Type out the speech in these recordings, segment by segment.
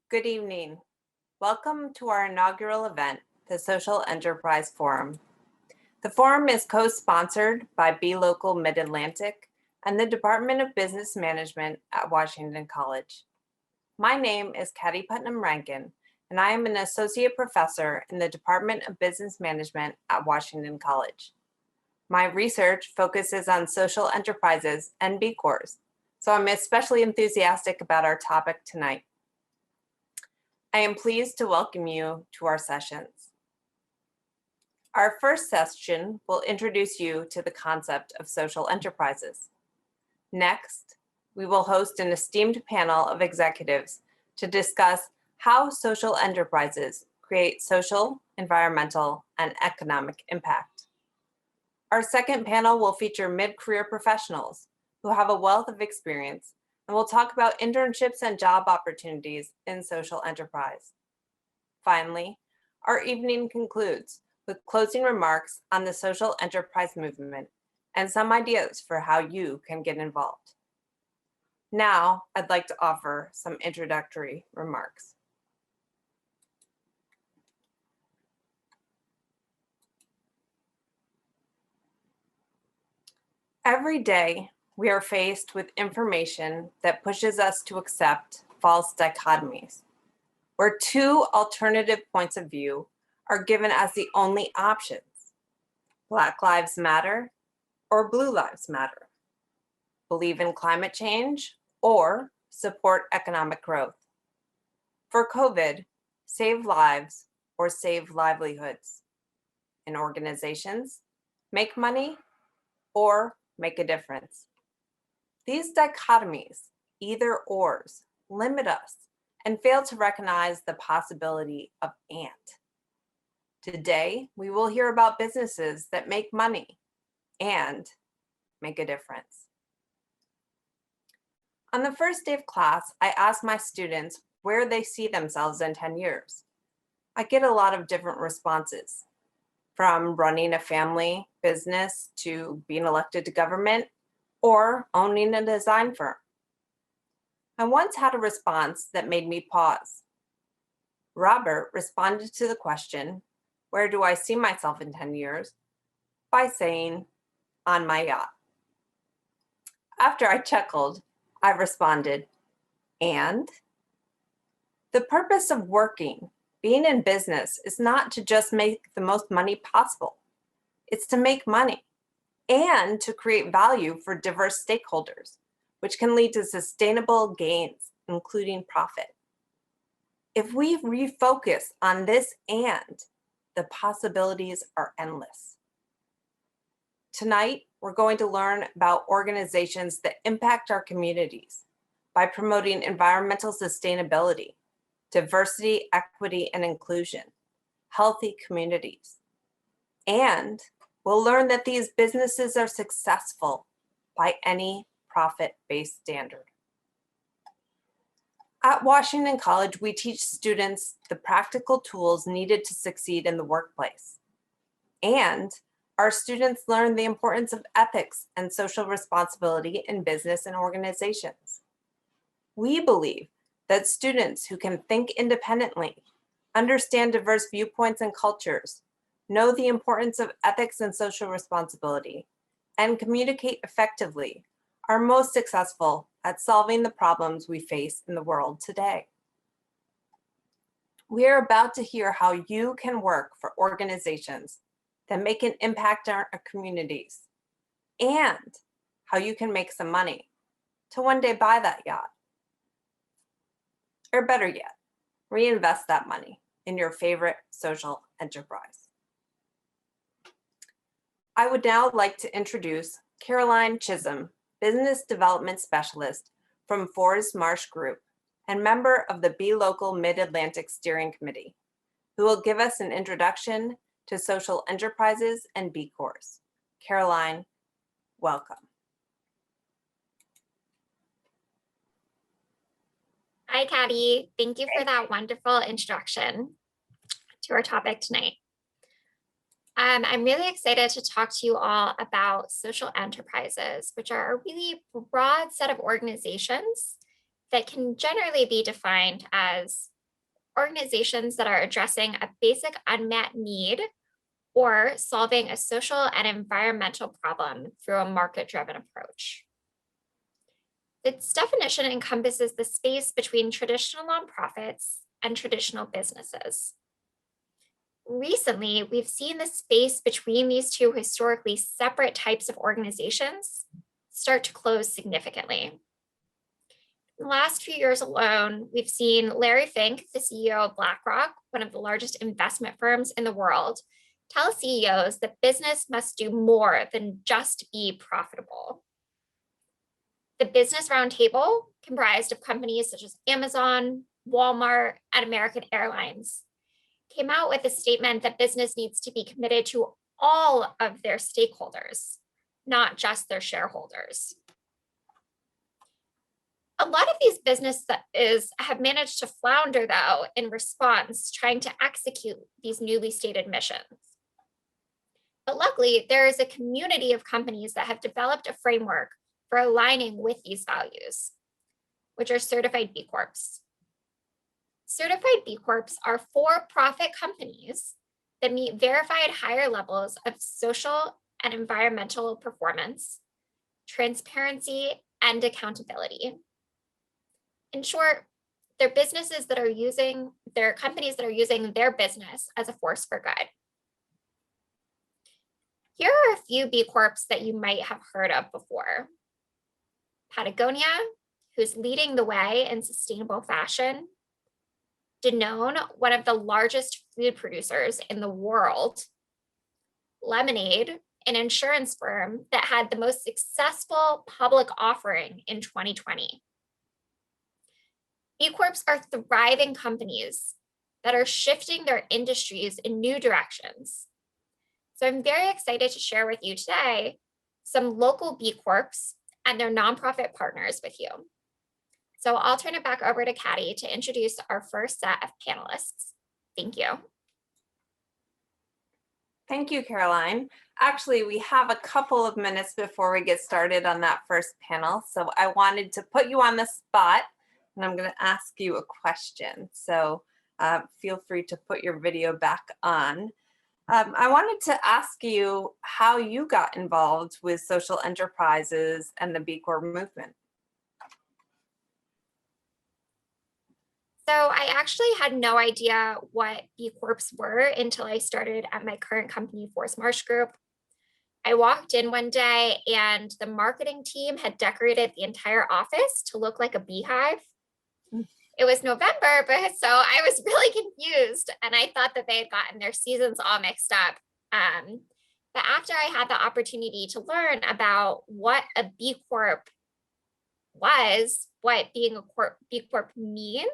Good evening. Welcome to our inaugural event, the Social Enterprise Forum. The forum is co-sponsored by B Local Mid-Atlantic and the Department of Business Management at Washington College. My name is Katty Putnam Rankin, and I am an associate professor in the Department of Business Management at Washington College. My research focuses on social enterprises and B Corps, so I'm especially enthusiastic about our topic tonight. I am pleased to welcome you to our sessions. Our first session will introduce you to the concept of social enterprises. Next, we will host an esteemed panel of executives to discuss how social enterprises create social, environmental, and economic impact. Our second panel will feature mid-career professionals who have a wealth of experience, and we'll talk about internships and job opportunities in social enterprise. Finally, our evening concludes with closing remarks on the social enterprise movement and some ideas for how you can get involved. Now, I'd like to offer some introductory remarks. Every day, we are faced with information that pushes us to accept false dichotomies, where two alternative points of view are given as the only options: Black Lives Matter or Blue Lives Matter, believe in climate change or support economic growth. For COVID, save lives or save livelihoods. In organizations, make money or make a difference. These dichotomies, either ors, limit us and fail to recognize the possibility of and. Today, we will hear about businesses that make money and make a difference. On the first day of class, I asked my students where they see themselves in 10 years. I get a lot of different responses, from running a family business to being elected to government or owning a design firm. I once had a response that made me pause. Robert responded to the question, "Where do I see myself in 10 years?" by saying, "On my yacht." After I chuckled, I responded, "And?" The purpose of working, being in business, is not to just make the most money possible. It's to make money and to create value for diverse stakeholders, which can lead to sustainable gains, including profit. If we refocus on this and, the possibilities are endless. Tonight, we're going to learn about organizations that impact our communities by promoting environmental sustainability, diversity, equity, and inclusion, healthy communities. And we'll learn that these businesses are successful by any profit-based standard. At Washington College, we teach students the practical tools needed to succeed in the workplace. And our students learn the importance of ethics and social responsibility in business and organizations. We believe that students who can think independently, understand diverse viewpoints and cultures, know the importance of ethics and social responsibility, and communicate effectively are most successful at solving the problems we face in the world today. We are about to hear how you can work for organizations that make an impact on our communities and how you can make some money to one day buy that yacht. Or better yet, reinvest that money in your favorite social enterprise. I would now like to introduce Caroline Chisholm, Business Development Specialist from Forest Marsh Group and member of the B Local Mid-Atlantic Steering Committee, who will give us an introduction to social enterprises and B Corps. Caroline, welcome. Hi, Katty. Thank you for that wonderful introduction to our topic tonight. I'm really excited to talk to you all about social enterprises, which are a really broad set of organizations that can generally be defined as organizations that are addressing a basic unmet need or solving a social and environmental problem through a market-driven approach. Its definition encompasses the space between traditional nonprofits and traditional businesses. Recently, we've seen the space between these two historically separate types of organizations start to close significantly. In the last few years alone, we've seen Larry Fink, the CEO of BlackRock, one of the largest investment firms in the world, tell CEOs that business must do more than just be profitable. The Business Roundtable, comprised of companies such as Amazon, Walmart, and American Airlines, came out with a statement that business needs to be committed to all of their stakeholders, not just their shareholders. A lot of these businesses have managed to flounder, though, in response, trying to execute these newly stated missions. But luckily, there is a community of companies that have developed a framework for aligning with these values, which are certified B Corps. Certified B Corps are for-profit companies that meet verified higher levels of social and environmental performance, transparency, and accountability. In short, they're businesses that are using, they're companies that are using their business as a force for good. Here are a few B Corps that you might have heard of before. Patagonia, who's leading the way in sustainable fashion. Danone, one of the largest food producers in the world. Lemonade, an insurance firm that had the most successful public offering in 2020. B Corps are thriving companies that are shifting their industries in new directions. So I'm very excited to share with you today some local B Corps and their nonprofit partners with you. So I'll turn it back over to Caddy to introduce our first set of panelists. Thank you. Thank you, Caroline. Actually, we have a couple of minutes before we get started on that first panel. So I wanted to put you on the spot and I'm going to ask you a question. So feel free to put your video back on. I wanted to ask you how you got involved with social enterprises and the B Corp movement. So I actually had no idea what B Corps were until I started at my current company, Force Marsh Group. I walked in one day and the marketing team had decorated the entire office to look like a beehive. It was November, but so I was really confused and I thought that they had gotten their seasons all mixed up. But after I had the opportunity to learn about what a B Corp was, what being a B Corp means,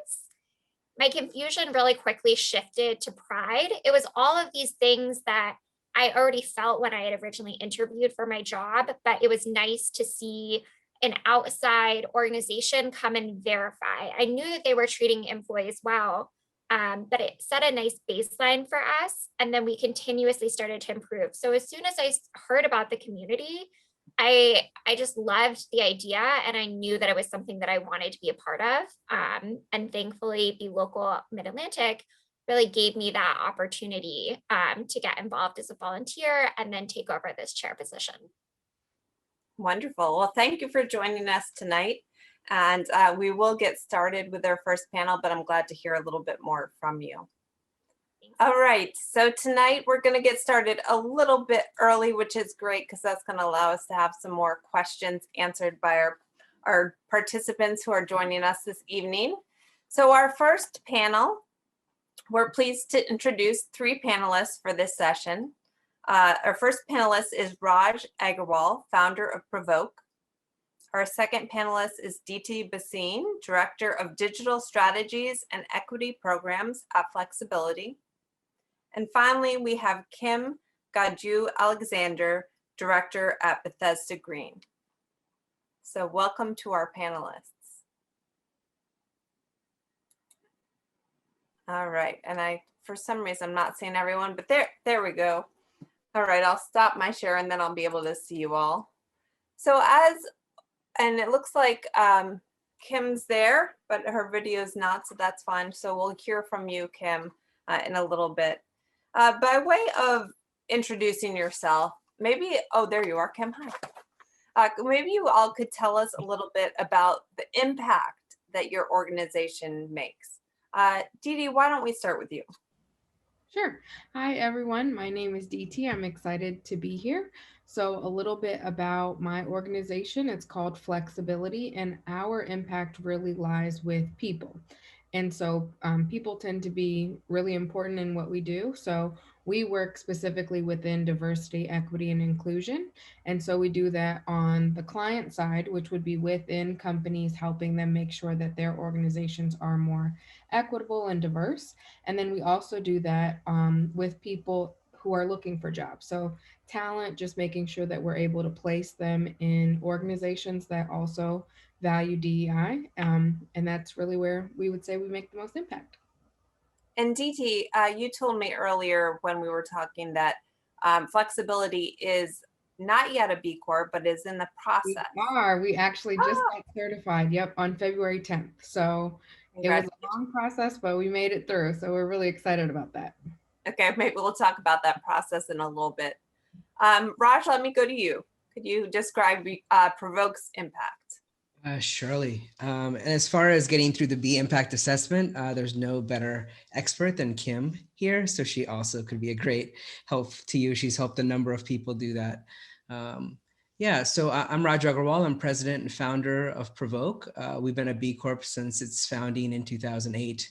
my confusion really quickly shifted to pride. It was all of these things that I already felt when I had originally interviewed for my job, but it was nice to see an outside organization come and verify. I knew that they were treating employees well, but it set a nice baseline for us. And then we continuously started to improve. So as soon as I heard about the community, I just loved the idea and I knew that it was something that I wanted to be a part of. And thankfully, Be Local Mid-Atlantic really gave me that opportunity to get involved as a volunteer and then take over this chair position. Wonderful. Well, thank you for joining us tonight. And we will get started with our first panel, but I'm glad to hear a little bit more from you. All right, so tonight we're going to get started a little bit early, which is great because that's going to allow us to have some more questions answered by our participants who are joining us this evening. So our first panel, we're pleased to introduce three panelists for this session. Our first panelist is Raj Agarwal, founder of Provoke. Our second panelist is Diti Basin, Director of Digital Strategies and Equity Programs at Flexibility. And finally, we have Kim Gaju Alexander, Director at Bethesda Green. So welcome to our panelists. All right, and for some reason, I'm not seeing everyone, but there we go. All right, I'll stop my share and then I'll be able to see you all. So and it looks like Kim's there, but her video is not, so that's fine. So we'll hear from you, Kim, in a little bit. By way of introducing yourself, maybe, oh, there you are, Kim, hi. Maybe you all could tell us a little bit about the impact that your organization makes. Dee Dee, why don't we start with you? Sure. Hi, everyone. My name is DT. I'm excited to be here. So, a little bit about my organization. It's called Flexibility, and our impact really lies with people. And so, people tend to be really important in what we do. So, we work specifically within diversity, equity, and inclusion. And so, we do that on the client side, which would be within companies, helping them make sure that their organizations are more equitable and diverse. And then we also do that with people who are looking for jobs. So, talent, just making sure that we're able to place them in organizations that also value DEI. And that's really where we would say we make the most impact. And DT, you told me earlier when we were talking that flexibility is not yet a B Corp, but is in the process. We actually just got certified, yep, on February 10th. So it was a long process, but we made it through. So we're really excited about that. Okay, maybe we'll talk about that process in a little bit. Raj, let me go to you. Could you describe Provoke's impact? Surely. And as far as getting through the B impact assessment, there's no better expert than Kim here. So she also could be a great help to you. She's helped a number of people do that. Yeah, so I'm Raj Agarwal. I'm president and founder of Provoke. We've been a B Corp since its founding in 2008.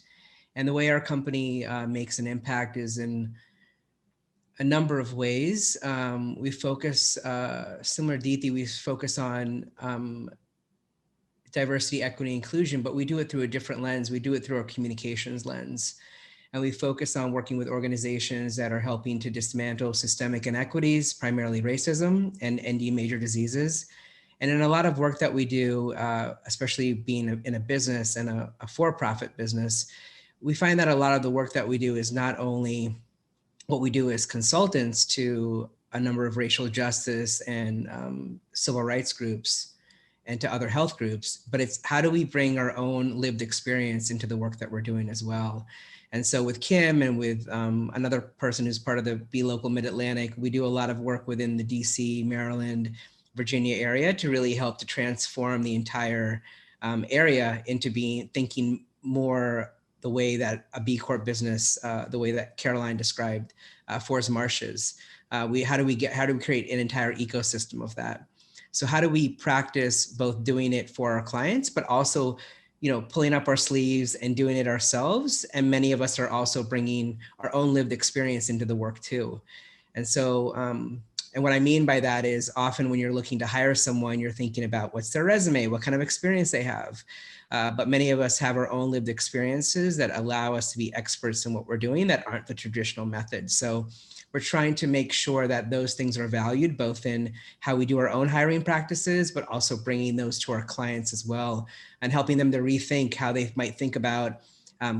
And the way our company makes an impact is in a number of ways. We focus, similar to Deeti, we focus on diversity, equity, inclusion, but we do it through a different lens. We do it through our communications lens. And we focus on working with organizations that are helping to dismantle systemic inequities, primarily racism, and ending major diseases. And in a lot of work that we do, especially being in a business and a for-profit business, we find that a lot of the work that we do is not only what we do as consultants to a number of racial justice and civil rights groups, and to other health groups, but it's how do we bring our own lived experience into the work that we're doing as well. And so with Kim and with another person who's part of the Be Local Mid-Atlantic, we do a lot of work within the DC, Maryland, Virginia area to really help to transform the entire area into thinking more the way that a B Corp business, the way that Caroline described Forest Marshes. How do we create an entire ecosystem of that? So how do we practice both doing it for our clients, but also, pulling up our sleeves and doing it ourselves? And many of us are also bringing our own lived experience into the work too. And so, and what I mean by that is often when you're looking to hire someone, you're thinking about what's their resume, what kind of experience they have. But many of us have our own lived experiences that allow us to be experts in what we're doing that aren't the traditional methods. So we're trying to make sure that those things are valued, both in how we do our own hiring practices, but also bringing those to our clients as well, and helping them to rethink how they might think about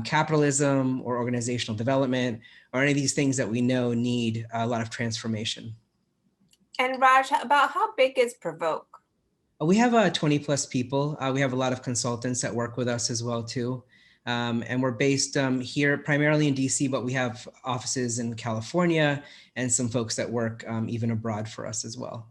capitalism or organizational development, or any of these things that we know need a lot of transformation. And Raj, about how big is Provoke? We have 20 plus people. We have a lot of consultants that work with us as well too. And we're based here primarily in DC, but we have offices in California and some folks that work even abroad for us as well.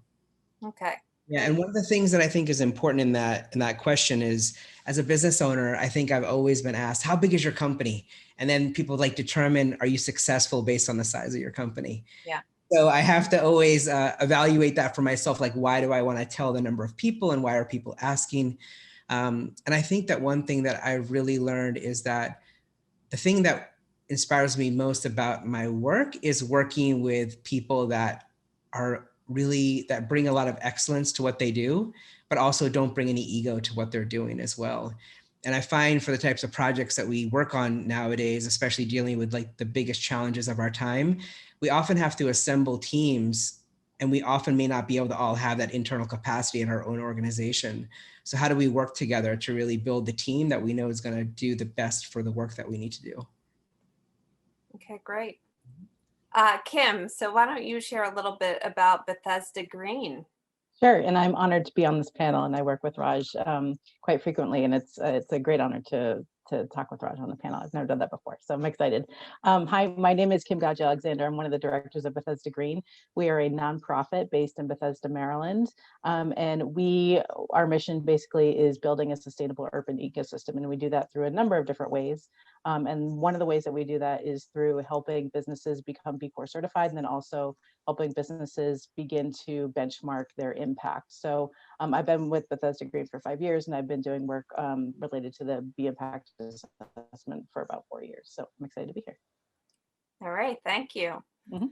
Okay. Yeah, and one of the things that I think is important in that question is, as a business owner, I think I've always been asked, how big is your company? And then people determine, are you successful based on the size of your company? Yeah. So I have to always evaluate that for myself. Why do I want to tell the number of people, and why are people asking? And I think that one thing that I really learned is that the thing that inspires me most about my work is working with people that bring a lot of excellence to what they do, but also don't bring any ego to what they're doing as well. And I find for the types of projects that we work on nowadays, especially dealing with the biggest challenges of our time, we often have to assemble teams, and we often may not be able to all have that internal capacity in our own organization. So how do we work together to really build the team that we know is going to do the best for the work that we need to do? Okay, great. Kim, so why don't you share a little bit about Bethesda Green? Sure, and I'm honored to be on this panel, and I work with Raj quite frequently, and it's a great honor to talk with Raj on the panel. I've never done that before, so I'm excited. Hi, my name is Kim Gaj Alexander. I'm one of the directors of Bethesda Green. We are a nonprofit based in Bethesda, Maryland, and our mission basically is building a sustainable urban ecosystem, and we do that through a number of different ways. And one of the ways that we do that is through helping businesses become B Corp certified, and then also helping businesses begin to benchmark their impact. So I've been with Bethesda Green for 5 years, and I've been doing work related to the B Impact assessment for about 4 years. So I'm excited to be here. All right, thank you. Mm-hmm.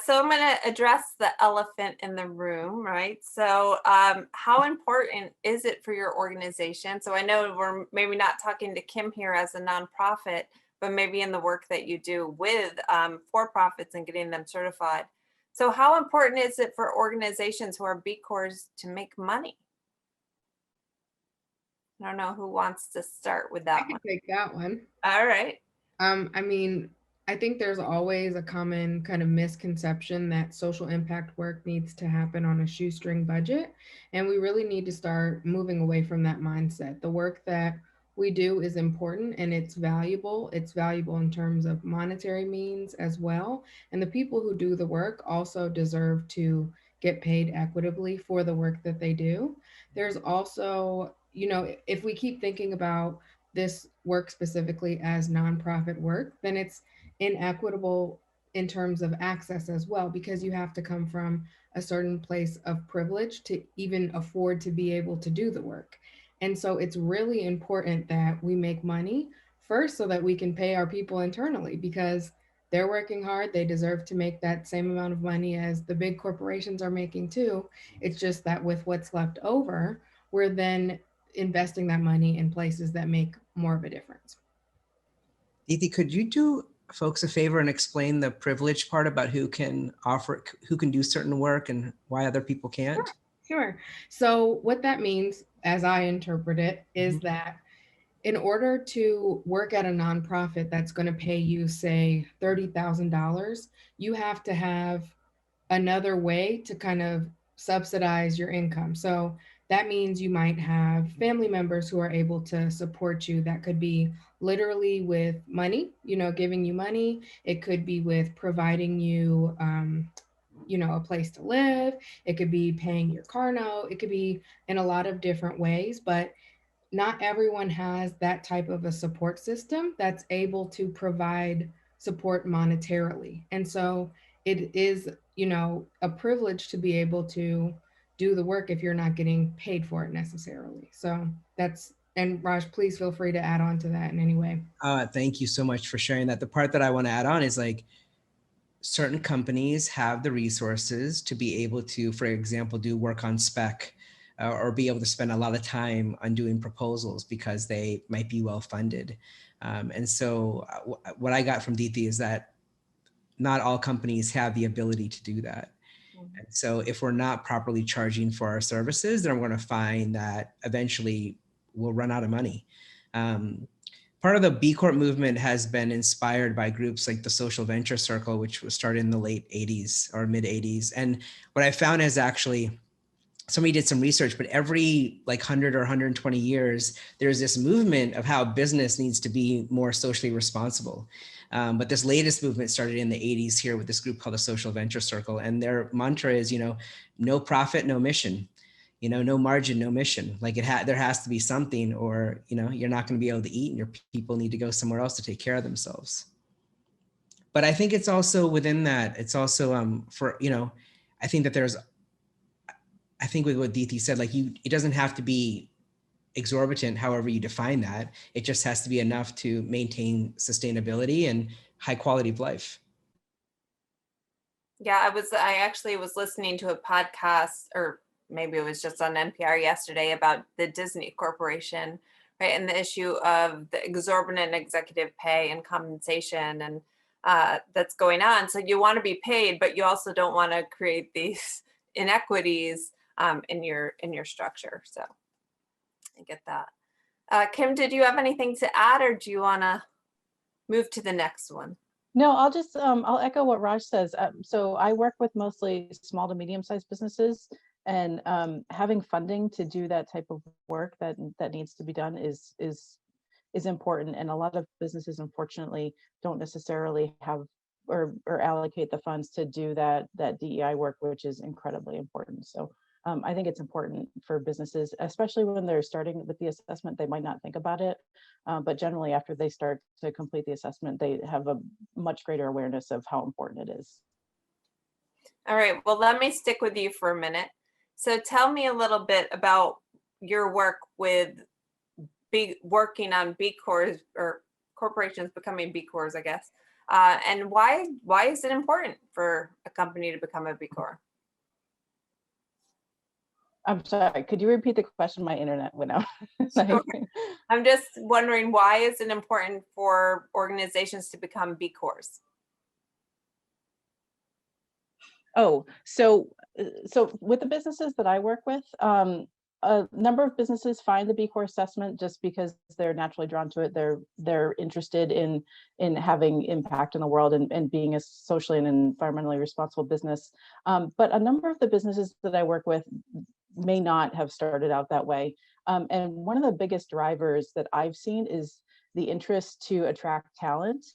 So I'm going to address the elephant in the room, right? So how important is it for your organization? So I know we're maybe not talking to Kim here as a nonprofit, but maybe in the work that you do with for-profits and getting them certified. So how important is it for organizations who are B Corps to make money? I don't know who wants to start with that I can one. take that one. All right. I mean, I think there's always a common kind of misconception that social impact work needs to happen on a shoestring budget. And we really need to start moving away from that mindset. The work that we do is important and it's valuable. It's valuable in terms of monetary means as well. And the people who do the work also deserve to get paid equitably for the work that they do. There's also, if we keep thinking about this work specifically as nonprofit work, then it's inequitable in terms of access as well, because you have to come from a certain place of privilege to even afford to be able to do the work. And so it's really important that we make money first so that we can pay our people internally, because they're working hard. They deserve to make that same amount of money as the big corporations are making too. It's just that with what's left over, we're then investing that money in places that make more of a difference. Diti, could you do folks a favor and explain the privilege part about who can do certain work and why other people can't? Sure. So what that means, as I interpret it, is that in order to work at a nonprofit that's going to pay you, say, $30,000, you have to have another way to kind of subsidize your income. So that means you might have family members who are able to support you. That could be literally with money, giving you money. It could be with providing you, a place to live. It could be paying your car note. It could be in a lot of different ways, but not everyone has that type of a support system that's able to provide support monetarily. And so it is, a privilege to be able to do the work if you're not getting paid for it necessarily. So and Raj, please feel free to add on to that in any way. Thank you so much for sharing that. The part that I want to add on is certain companies have the resources to be able to, for example, do work on spec or be able to spend a lot of time on doing proposals because they might be well funded. And so what I got from Diti is that not all companies have the ability to do that. And so if we're not properly charging for our services, then we're going to find that eventually we'll run out of money. Part of the B Corp movement has been inspired by groups like the Social Venture Circle, which was started in the late 80s or mid 80s. And what I found is actually, somebody did some research, but every 100 or 120 years, there's this movement of how business needs to be more socially responsible. But this latest movement started in the 80s here with this group called the Social Venture Circle. And their mantra is, no profit, no mission, no margin, no mission. There has to be something, or, you're not going to be able to eat and your people need to go somewhere else to take care of themselves. But I think it's also within that, it's also I think that I think with what Diti said, it doesn't have to be exorbitant, however you define that. It just has to be enough to maintain sustainability and high quality of life. Yeah, I actually was listening to a podcast, or maybe it was just on NPR yesterday, about the Disney Corporation, right? And the issue of the exorbitant executive pay and compensation and that's going on. So you want to be paid, but you also don't want to create these inequities in your structure. So I get that. Kim, did you have anything to add, or do you want to move to the next one? No, I'll just I'll echo what Raj says. So I work with mostly small to medium-sized businesses, And having funding to do that type of work that needs to be done is important. And a lot of businesses, unfortunately, don't necessarily have or allocate the funds to do that DEI work, which is incredibly important. So I think it's important for businesses, especially when they're starting with the assessment, they might not think about it. But generally, after they start to complete the assessment, they have a much greater awareness of how important it is. All right, well, let me stick with you for a minute. So tell me a little bit about your work with working on B Corps or corporations becoming B Corps, I guess. And why is it important for a company to become a B Corp? I'm sorry, could you repeat the question? My internet went out. Sure. I'm just wondering, why is it important for organizations to become B Corps? Oh, so with the businesses that I work with, a number of businesses find the B Corp assessment just because they're naturally drawn to it. They're interested in having impact in the world and being a socially and environmentally responsible business. But a number of the businesses that I work with may not have started out that way. And one of the biggest drivers that I've seen is the interest to attract talent.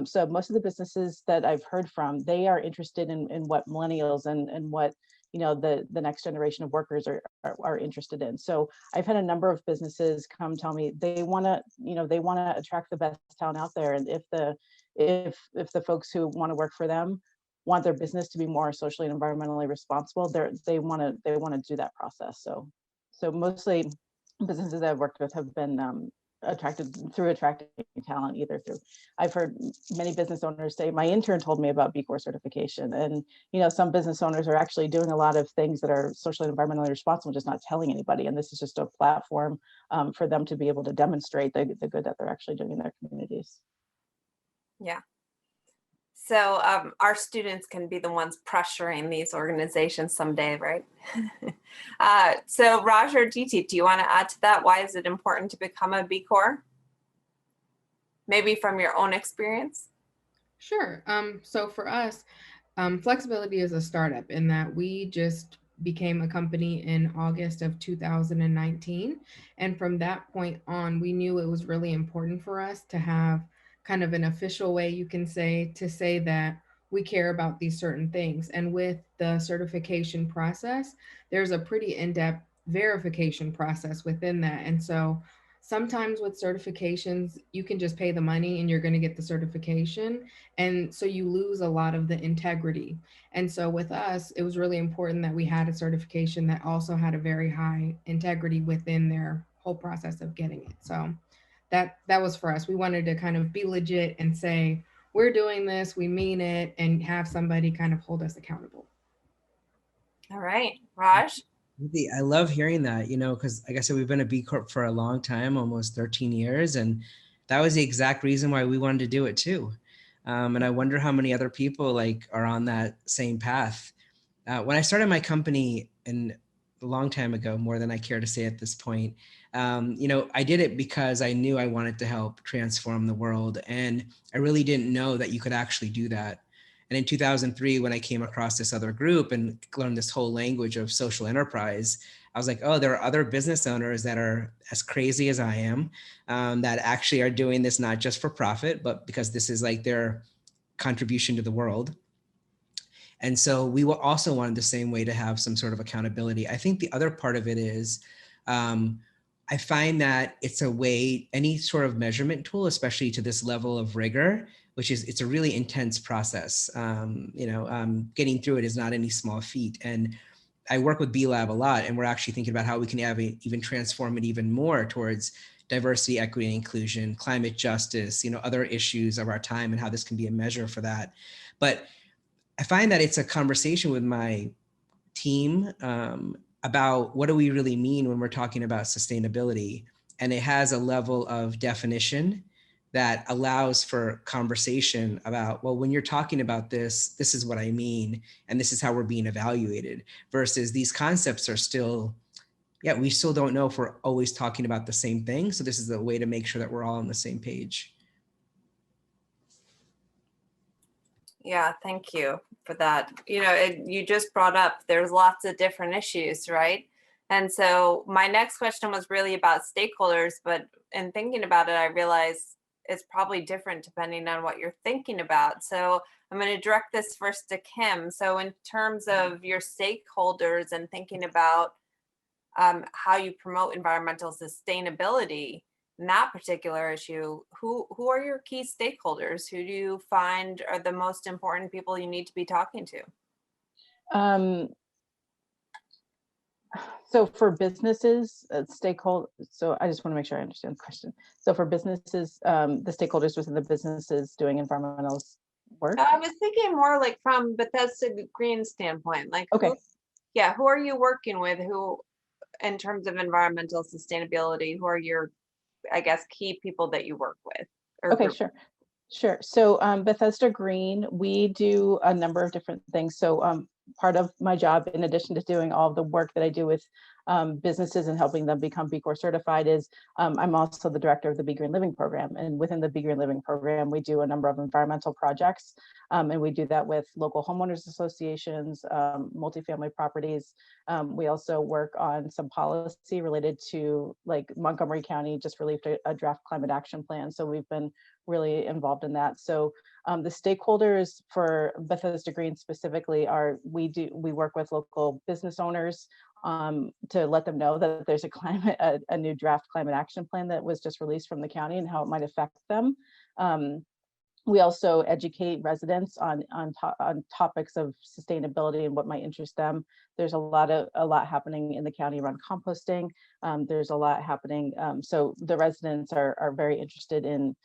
So most of the businesses that I've heard from, they are interested in what millennials and what the next generation of workers are interested in. So I've had a number of businesses come tell me they want to attract the best talent out there, and if the folks who want to work for them want their business to be more socially and environmentally responsible, they want to do that process. So mostly businesses that I've worked with have been attracting talent, either through, I've heard many business owners say, my intern told me about B Corp certification. And some business owners are actually doing a lot of things that are socially and environmentally responsible, just not telling anybody. And this is just a platform for them to be able to demonstrate the good that they're actually doing in their communities. Yeah. So our students can be the ones pressuring these organizations someday, right? So Raj or DT, do you want to add to that? Why is it important to become a B Corp? Maybe from your own experience? Sure. So for us, Flexibility is a startup in that we just became a company in August of 2019. And from that point on, we knew it was really important for us to have kind of an official way, you can say, to say that we care about these certain things. And with the certification process, there's a pretty in-depth verification process within that. And so sometimes with certifications, you can just pay the money and you're going to get the certification. And so you lose a lot of the integrity. And so with us, it was really important that we had a certification that also had a very high integrity within their whole process of getting it. So that was for us. We wanted to kind of be legit and say, we're doing this, we mean it, and have somebody kind of hold us accountable. All right, Raj? I love hearing that, because like I said, we've been a B Corp for a long time, almost 13 years. And that was the exact reason why we wanted to do it too. And I wonder how many other people are on that same path. When I started my company a long time ago, more than I care to say at this point, I did it because I knew I wanted to help transform the world. And I really didn't know that you could actually do that. And in 2003, when I came across this other group and learned this whole language of social enterprise, I was like, oh, there are other business owners that are as crazy as I am, that actually are doing this not just for profit, but because this is their contribution to the world. And so we also wanted the same way to have some sort of accountability. I think the other part of it is, I find that it's a way, any sort of measurement tool, especially to this level of rigor, which is, it's a really intense process. Getting through it is not any small feat. And I work with B Lab a lot, and we're actually thinking about how we can even transform it even more towards diversity, equity, and inclusion, climate justice, other issues of our time, and how this can be a measure for that. But I find that it's a conversation with my team about what do we really mean when we're talking about sustainability. And it has a level of definition that allows for conversation about, well, when you're talking about this, this is what I mean, and this is how we're being evaluated, versus these concepts are still, we still don't know if we're always talking about the same thing. So this is a way to make sure that we're all on the same page. Yeah, thank you for that. You know, you just brought up there's lots of different issues, right? And so my next question was really about stakeholders, but in thinking about it, I realized it's probably different depending on what you're thinking about. So I'm going to direct this first to Kim. So in terms of your stakeholders and thinking about how you promote environmental sustainability in that particular issue, who are your key stakeholders? Who do you find are the most important people you need to be talking to? So for businesses, stakeholder. So I just want to make sure I understand the question. So for businesses, the stakeholders within the businesses doing environmental work. I was thinking more like from Bethesda Green standpoint, like Okay. Who are you working with? Who, in terms of environmental sustainability, who are your, I guess, key people that you work with? Okay, group? sure. So Bethesda Green, we do a number of different things. So part of my job, in addition to doing all of the work that I do with businesses and helping them become B Corp certified, is I'm also the director of the Be Green Living program. And within the Be Green Living program, we do a number of environmental projects. And we do that with local homeowners associations, multifamily properties. We also work on some policy related to, like, Montgomery County just released a draft climate action plan. So we've been really involved in that. So the stakeholders for Bethesda Green specifically are, we work with local business owners to let them know that there's a new draft climate action plan that was just released from the county and how it might affect them. We also educate residents on topics of sustainability and what might interest them. There's a lot happening in the county around composting. There's a lot happening. So the residents are very interested in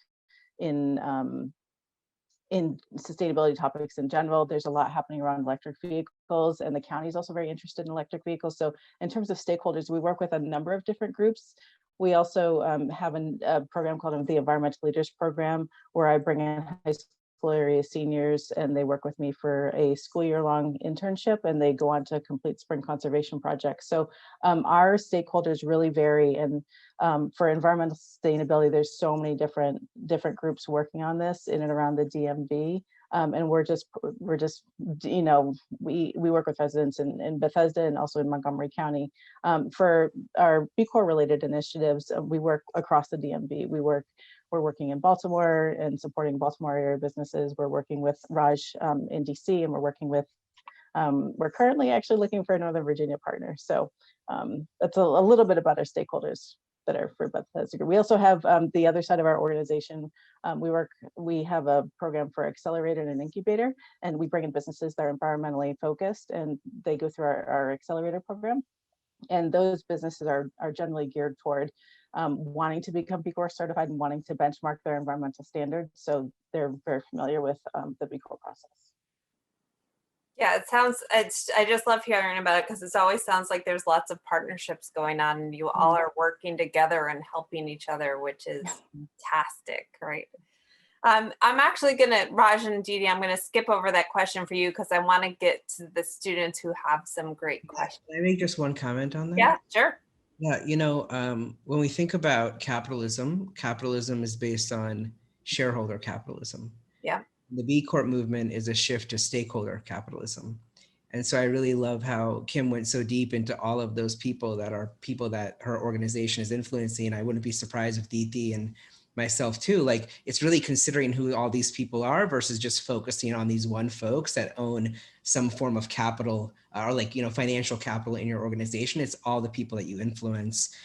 sustainability topics in general. There's a lot happening around electric vehicles, and the county is also very interested in electric vehicles. So in terms of stakeholders, we work with a number of different groups. We also have a program called the Environmental Leaders Program, where I bring in high school area seniors, and they work with me for a school year-long internship, and they go on to complete spring conservation projects. So our stakeholders really vary, and for environmental sustainability, there's so many different groups working on this in and around the DMV. And we're just, you know, we work with residents in Bethesda and also in Montgomery County. For our B Corp related initiatives, we work across the DMV. We're working in Baltimore and supporting Baltimore area businesses. We're working with Raj in DC, and we're currently actually looking for a Northern Virginia partner. So that's a little bit about our stakeholders that are for Bethesda. We also have the other side of our organization. We have a program for accelerator and an incubator, and we bring in businesses that are environmentally focused, and they go through our accelerator program. And those businesses are generally geared toward wanting to become B Corp certified and wanting to benchmark their environmental standards. So they're very familiar with the B Corp process. Yeah, I just love hearing about it, because it always sounds like there's lots of partnerships going on, and you all are working together and helping each other, which is fantastic, right? I'm actually Raj and Didi, I'm gonna skip over that question for you, because I want to get to the students who have some great questions. Can I make just one comment on that? Yeah, sure. Yeah, you know, when we think about capitalism is based on shareholder capitalism. Yeah. The B Corp movement is a shift to stakeholder capitalism. And so I really love how Kim went so deep into all of those people that her organization is influencing. And I wouldn't be surprised if Diti and myself too, like, it's really considering who all these people are versus just focusing on these one folks that own some form of capital or, like, you know, financial capital in your organization. It's all the people that you influence.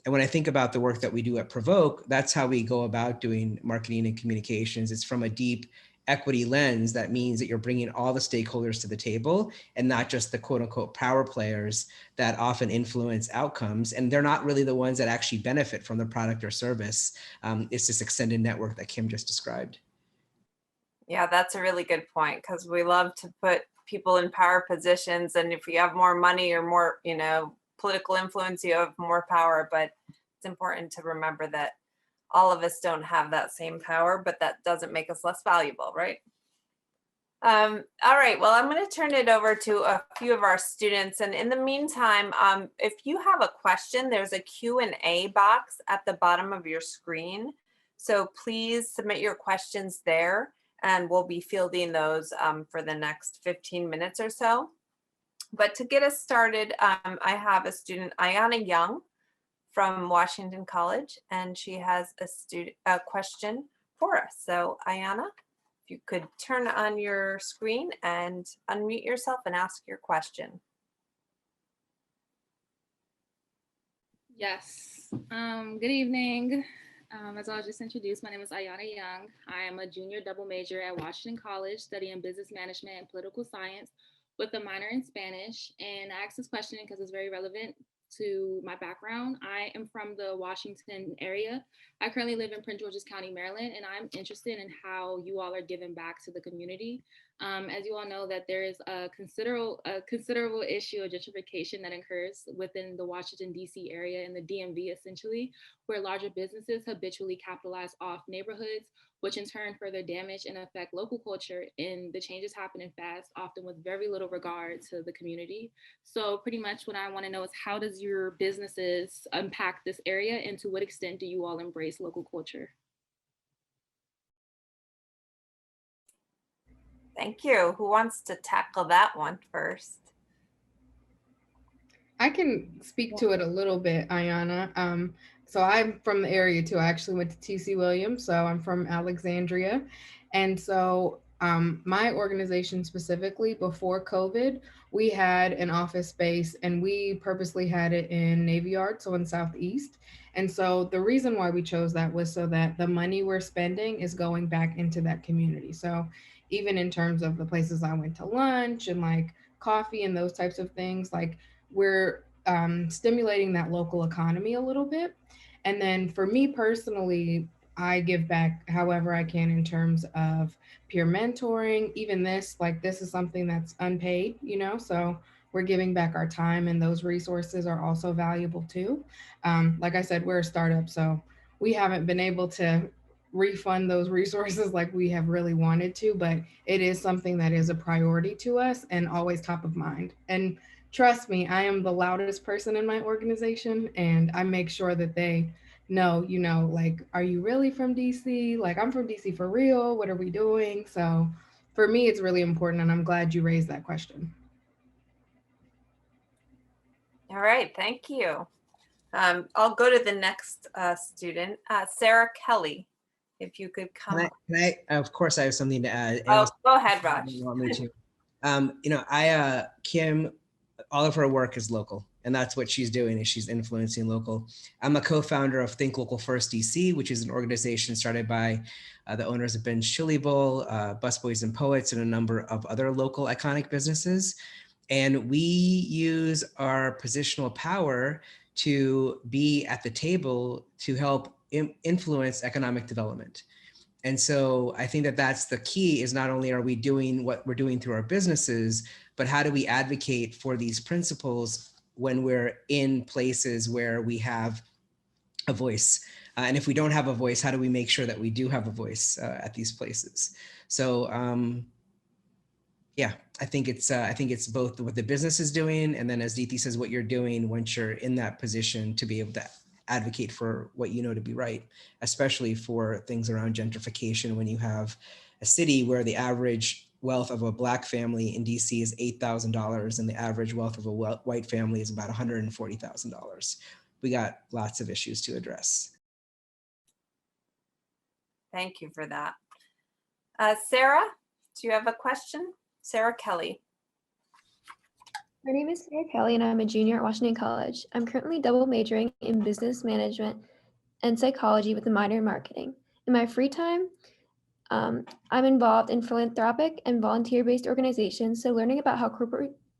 And when I think about the work that we do at Provoke, that's how we go about doing marketing and communications. It's from a deep equity lens. That means that you're bringing all the stakeholders to the table, and not just the quote unquote power players that often influence outcomes. And they're not really the ones that actually benefit from the product or service. It's this extended network that Kim just described. Yeah, that's a really good point, because we love to put people in power positions. And if you have more money or more, you know, political influence, you have more power. But it's important to remember that all of us don't have that same power, but that doesn't make us less valuable, right? All right, well, I'm going to turn it over to a few of our students. And in the meantime, if you have a question, there's a Q&A box at the bottom of your screen. So please submit your questions there. and we'll be fielding those for the next 15 minutes or so. But to get us started, I have a student, Ayana Young from Washington College, and she has a question for us. So Ayana, if you could turn on your screen and unmute yourself and ask your question. Yes. Good evening. As I was just introduced, my name is Ayana Young. I am a junior double major at Washington College studying business management and political science with a minor in Spanish. And I asked this question because it's very relevant to my background. I am from the Washington area. I currently live in Prince George's County, Maryland, and I'm interested in how you all are giving back to the community. As you all know, that there is a considerable issue of gentrification that occurs within the Washington, D.C. area and the DMV essentially, where larger businesses habitually capitalize off neighborhoods, which in turn further damage and affect local culture, and the changes happening fast, often with very little regard to the community. So pretty much what I want to know is, how does your businesses impact this area, and to what extent do you all embrace local culture? Thank you. Who wants to tackle that one first? I can speak to it a little bit, Ayana. So I'm from the area too. I actually went to TC Williams, so I'm from Alexandria. And so my organization specifically, before COVID, we had an office space and we purposely had it in Navy Yard, so in Southeast. And so the reason why we chose that was so that the money we're spending is going back into that community. So even in terms of the places I went to lunch and like coffee and those types of things, like we're stimulating that local economy a little bit. And then for me personally, I give back however I can in terms of peer mentoring. Even this, like this is something that's unpaid, you know, so we're giving back our time, and those resources are also valuable too. Like I said, we're a startup, so we haven't been able to refund those resources like we have really wanted to, but it is something that is a priority to us and always top of mind. And trust me, I am the loudest person in my organization, and I make sure that they know, you know, like, are you really from DC? Like, I'm from DC for real. What are we doing? So for me, it's really important, and I'm glad you raised that question. All right, thank you. I'll go to the next student, Sarah Kelly. If you could come. Of course, I have something to add. Oh, go ahead, Raj. You want me to? You know, Kim, all of her work is local, and that's what she's doing, is she's influencing local. I'm a co-founder of Think Local First DC, which is an organization started by the owners of Ben's Chili Bowl, Busboys and Poets, and a number of other local iconic businesses. And we use our positional power to be at the table to help influence economic development. And so I think that that's the key, is not only are we doing what we're doing through our businesses, but how do we advocate for these principles when we're in places where we have a voice? And if we don't have a voice, how do we make sure that we do have a voice at these places? So yeah, I think it's both what the business is doing, and then as Deeti says, what you're doing once you're in that position to be able to advocate for what you know to be right, especially for things around gentrification, when you have a city where the average wealth of a Black family in DC is $8,000 and the average wealth of a white family is about $140,000. We got lots of issues to address. Thank you for that. Sarah, do you have a question? Sarah Kelly. My name is Sarah Kelly, and I'm a junior at Washington College. I'm currently double majoring in business management and psychology with a minor in marketing. In my free time, I'm involved in philanthropic and volunteer-based organizations, so learning about how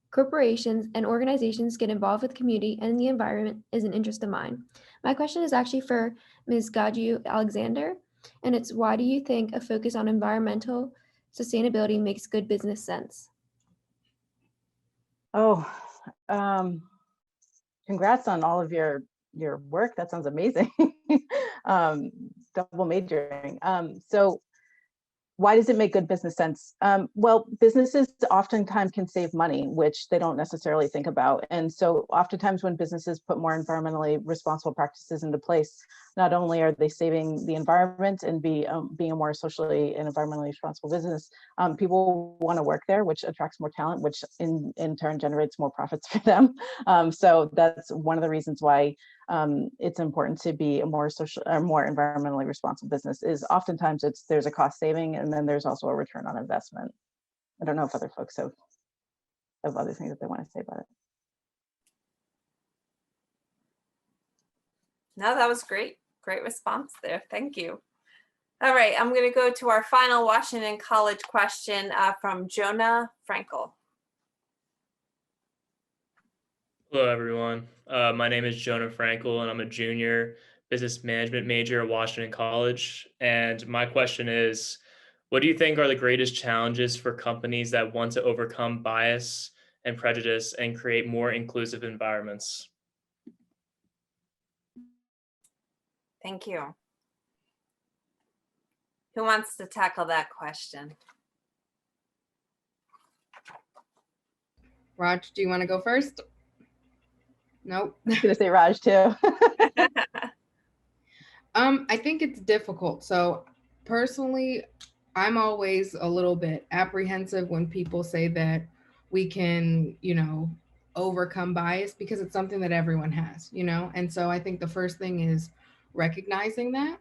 corporations and organizations get involved with community and the environment is an interest of mine. My question is actually for Ms. Gaju Alexander, and it's, why do you think a focus on environmental sustainability makes good business sense? Oh, congrats on all of your work. That sounds amazing. Double majoring. So why does it make good business sense? Well, businesses oftentimes can save money, which they don't necessarily think about. And so oftentimes when businesses put more environmentally responsible practices into place, not only are they saving the environment and being a more socially and environmentally responsible business, people want to work there, which attracts more talent, which in turn generates more profits for them. So that's one of the reasons why it's important to be a more social or more environmentally responsible business. Is oftentimes there's a cost saving and then there's also a return on investment. I don't know if other folks have other things that they want to say about it. No, that was great. Great response there. Thank you. All right, I'm going to go to our final Washington College question from Jonah Frankel. Hello, everyone. My name is Jonah Frankel, and I'm a junior business management major at Washington College. And my question is, what do you think are the greatest challenges for companies that want to overcome bias and prejudice and create more inclusive environments? Thank you. Who wants to tackle that question? Raj, do you want to go first? Nope. I was going to say Raj too. I think it's difficult. So personally, I'm always a little bit apprehensive when people say that we can, overcome bias, because it's something that everyone has, And so I think the first thing is recognizing that.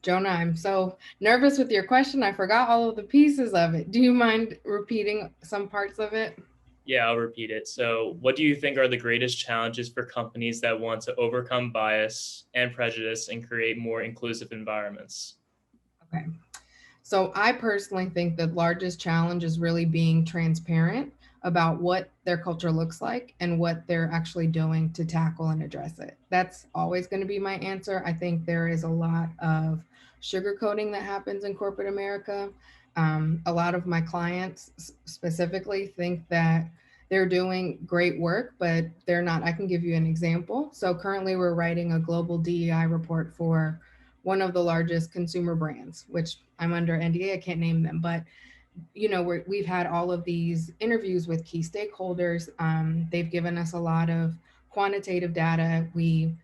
Jonah, I'm so nervous with your question. I forgot all of the pieces of it. Do you mind repeating some parts of it? Yeah, I'll repeat it. So what do you think are the greatest challenges for companies that want to overcome bias and prejudice and create more inclusive environments? Okay. So I personally think the largest challenge is really being transparent about what their culture looks like and what they're actually doing to tackle and address it. That's always going to be my answer. I think there is a lot of sugarcoating that happens in corporate America. A lot of my clients specifically think that they're doing great work, but they're not. I can give you an example. So currently we're writing a global DEI report for one of the largest consumer brands, which I'm under NDA, I can't name them, but we've had all of these interviews with key stakeholders. They've given us a lot of quantitative data. We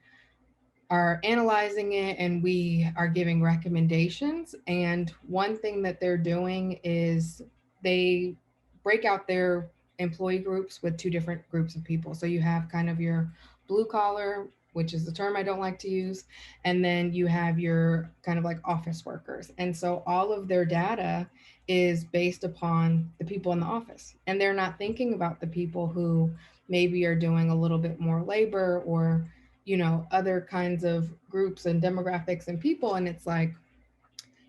are analyzing it and we are giving recommendations. And one thing that they're doing is they break out their employee groups with two different groups of people. So you have kind of your blue collar, which is the term I don't like to use, and then you have your kind of like office workers. And so all of their data is based upon the people in the office, and they're not thinking about the people who maybe are doing a little bit more labor or other kinds of groups and demographics and people. And it's like,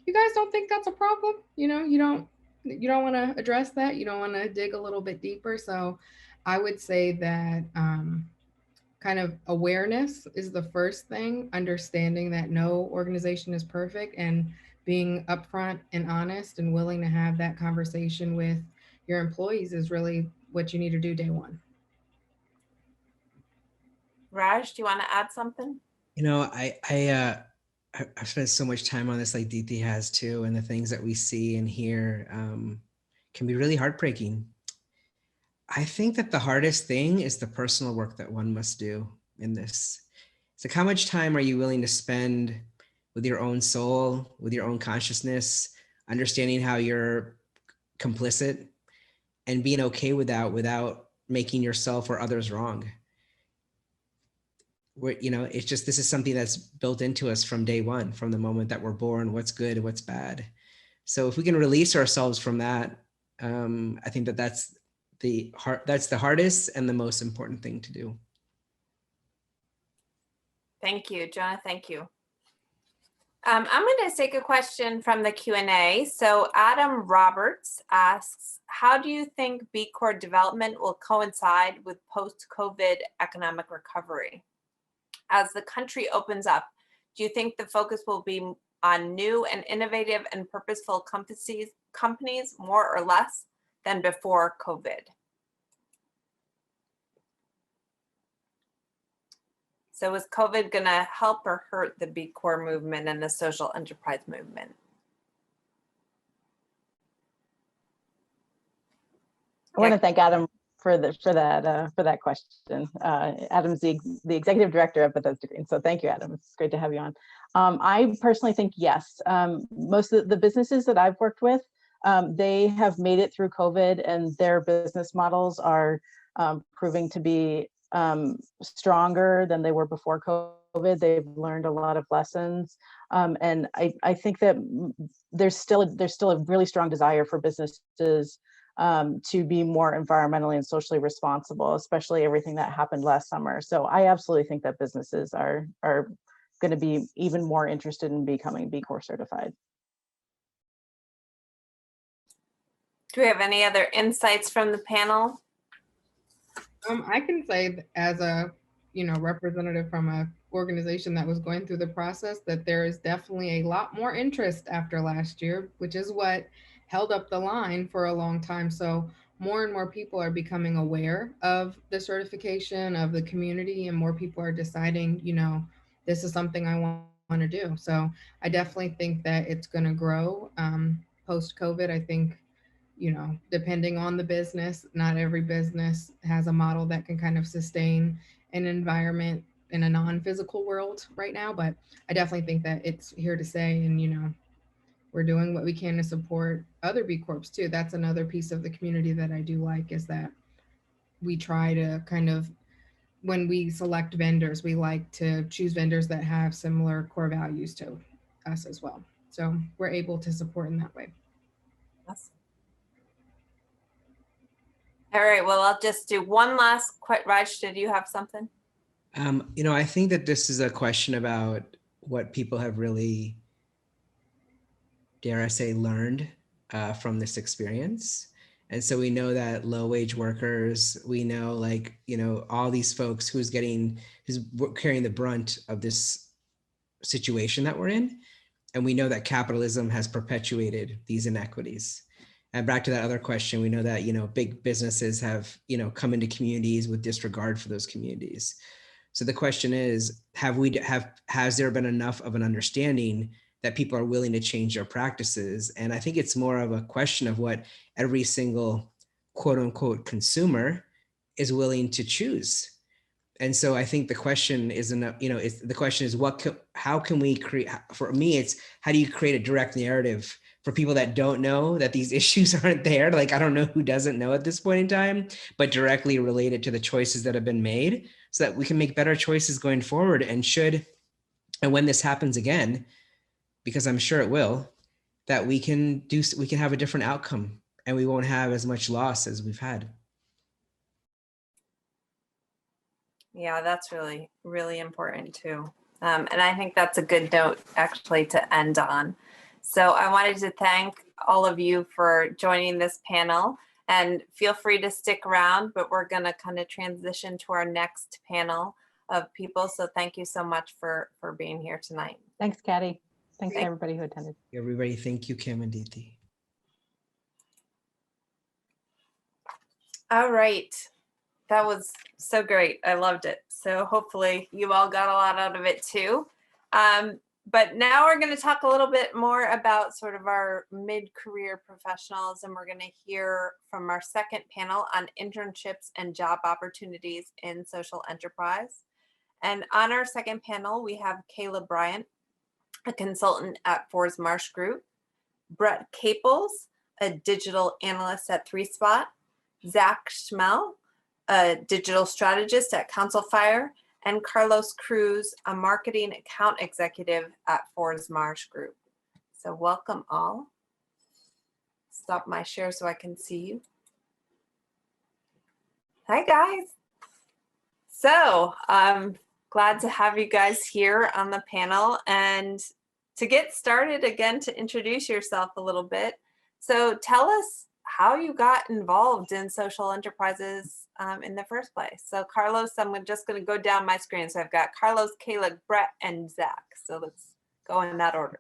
you guys don't think that's a problem? You don't want to address that. You don't want to dig a little bit deeper. So I would say that kind of awareness is the first thing, understanding that no organization is perfect, and being upfront and honest and willing to have that conversation with your employees is really what you need to do day one. Raj, do you want to add something? I've spent so much time on this, like Deeti has too, and the things that we see and hear can be really heartbreaking. I think that the hardest thing is the personal work that one must do in this. It's like, how much time are you willing to spend with your own soul, with your own consciousness, understanding how you're complicit and being okay with that without making yourself or others wrong? It's just, this is something that's built into us from day one, from the moment that we're born, what's good and what's bad. So if we can release ourselves from that, I think that's the hardest and the most important thing to do. Thank you, Jonah. Thank you. I'm going to take a question from the Q&A. So Adam Roberts asks, how do you think B Corp development will coincide with post-COVID economic recovery? As the country opens up, do you think the focus will be on new and innovative and purposeful companies more or less than before COVID? So is COVID going to help or hurt the B Corp movement and the social enterprise movement? I want to thank Adam for that question. Adam's the executive director of Bethesda Green, so thank you, Adam. It's great to have you on. I personally think yes. Most of the businesses that I've worked with, they have made it through COVID, and their business models are proving to be stronger than they were before COVID. They've learned a lot of lessons, and I think that there's still a really strong desire for businesses to be more environmentally and socially responsible, especially everything that happened last summer. So I absolutely think that businesses are going to be even more interested in becoming B Corp certified. Do we have any other insights from the panel? I can say as a representative from a organization that was going through the process that there is definitely a lot more interest after last year, which is what held up the line for a long time. So more and more people are becoming aware of the certification of the community, and more people are deciding, this is something I want to do. So I definitely think that it's going to grow post-COVID. I think, depending on the business, not every business has a model that can kind of sustain an environment in a non-physical world right now, but I definitely think that it's here to stay, and we're doing what we can to support other B Corps too. That's another piece of the community that I do like, is that we try to kind of, when we select vendors, we like to choose vendors that have similar core values to us as well. So we're able to support in that way. Awesome. All right, well, I'll just do one last quick. Raj, did you have something? I think that this is a question about what people have really, dare I say, learned from this experience. And so we know that low wage workers, we know all these folks who's carrying the brunt of this situation that we're in. And we know that capitalism has perpetuated these inequities. And back to that other question, we know that, big businesses have, come into communities with disregard for those communities. So the question is, has there been enough of an understanding that people are willing to change their practices? And I think it's more of a question of what every single quote unquote consumer is willing to choose. And so I think the question isn't, the question is how can we create, for me, it's how do you create a direct narrative for people that don't know that these issues aren't there? Like, I don't know who doesn't know at this point in time, but directly related to the choices that have been made so that we can make better choices going forward. And when this happens again, because I'm sure it will, that we can have a different outcome and we won't have as much loss as we've had. Yeah, that's really, really important too. And I think that's a good note actually to end on. So I wanted to thank all of you for joining this panel, and feel free to stick around, but we're gonna kind of transition to our next panel of people. So thank you so much for being here tonight. Thanks, Katty. Thanks to everybody who attended. Everybody, thank you, Kim and Diti. All right. That was so great. I loved it. So hopefully you all got a lot out of it too. But now we're going to talk a little bit more about sort of our mid-career professionals, and we're going to hear from our second panel on internships and job opportunities in social enterprise. And on our second panel, we have Kayla Bryant, a consultant at Forest Marsh Group, Brett Caples, a digital analyst at 3Spot, Zach Schmel, a digital strategist at Council Fire, and Carlos Cruz, a marketing account executive at Forest Marsh Group. So welcome all. Stop my share so I can see you. Hi guys. So I'm glad to have you guys here on the panel, and to get started again, to introduce yourself a little bit. So tell us how you got involved in social enterprises in the first place. So Carlos, I'm just going to go down my screen. So I've got Carlos, Kayla, Brett, and Zach. So let's go in that order.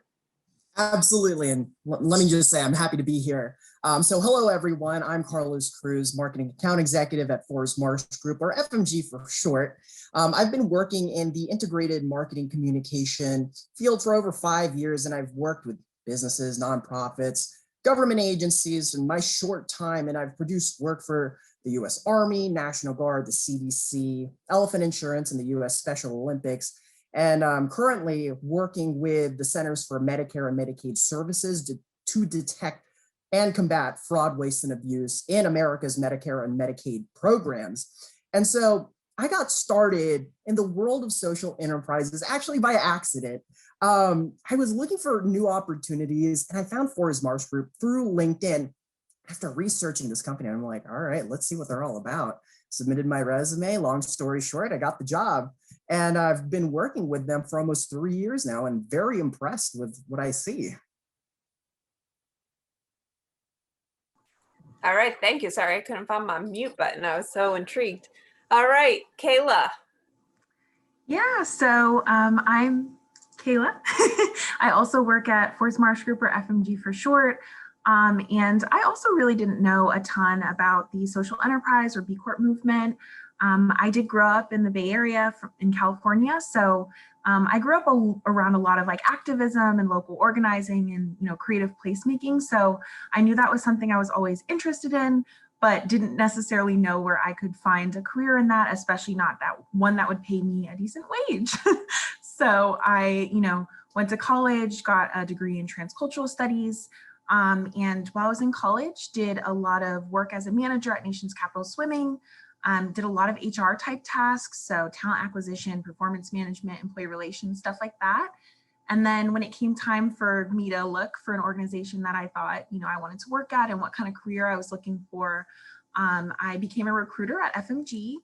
Absolutely. And let me just say, I'm happy to be here. So hello, everyone. I'm Carlos Cruz, Marketing Account Executive at Forest Marsh Group, or FMG for short. I've been working in the integrated marketing communication field for over 5 years, and I've worked with businesses, nonprofits, government agencies in my short time, and I've produced work for the US Army, National Guard, the CDC, Elephant Insurance, and the US Special Olympics. And I'm currently working with the Centers for Medicare and Medicaid Services to detect and combat fraud, waste, and abuse in America's Medicare and Medicaid programs. And so I got started in the world of social enterprises actually by accident. I was looking for new opportunities and I found Forest Marsh Group through LinkedIn. After researching this company, I'm like, all right, let's see what they're all about. Submitted my resume, long story short, I got the job. And I've been working with them for almost 3 years now and very impressed with what I see. All right, thank you. Sorry, I couldn't find my mute button. I was so intrigued. All right, Kayla. Yeah, so I'm Kayla. I also work at Forest Marsh Group, or FMG for short. And I also really didn't know a ton about the social enterprise or B Corp movement. I did grow up in the Bay Area in California. So I grew up around a lot of like activism and local organizing and creative placemaking. So I knew that was something I was always interested in, but didn't necessarily know where I could find a career in that, especially not that one that would pay me a decent wage. So I, went to college, got a degree in transcultural studies. And while I was in college, did a lot of work as a manager at Nation's Capital Swimming, did a lot of HR type tasks. So talent acquisition, performance management, employee relations, stuff like that. And then when it came time for me to look for an organization that I thought, I wanted to work at and what kind of career I was looking for, I became a recruiter at FMG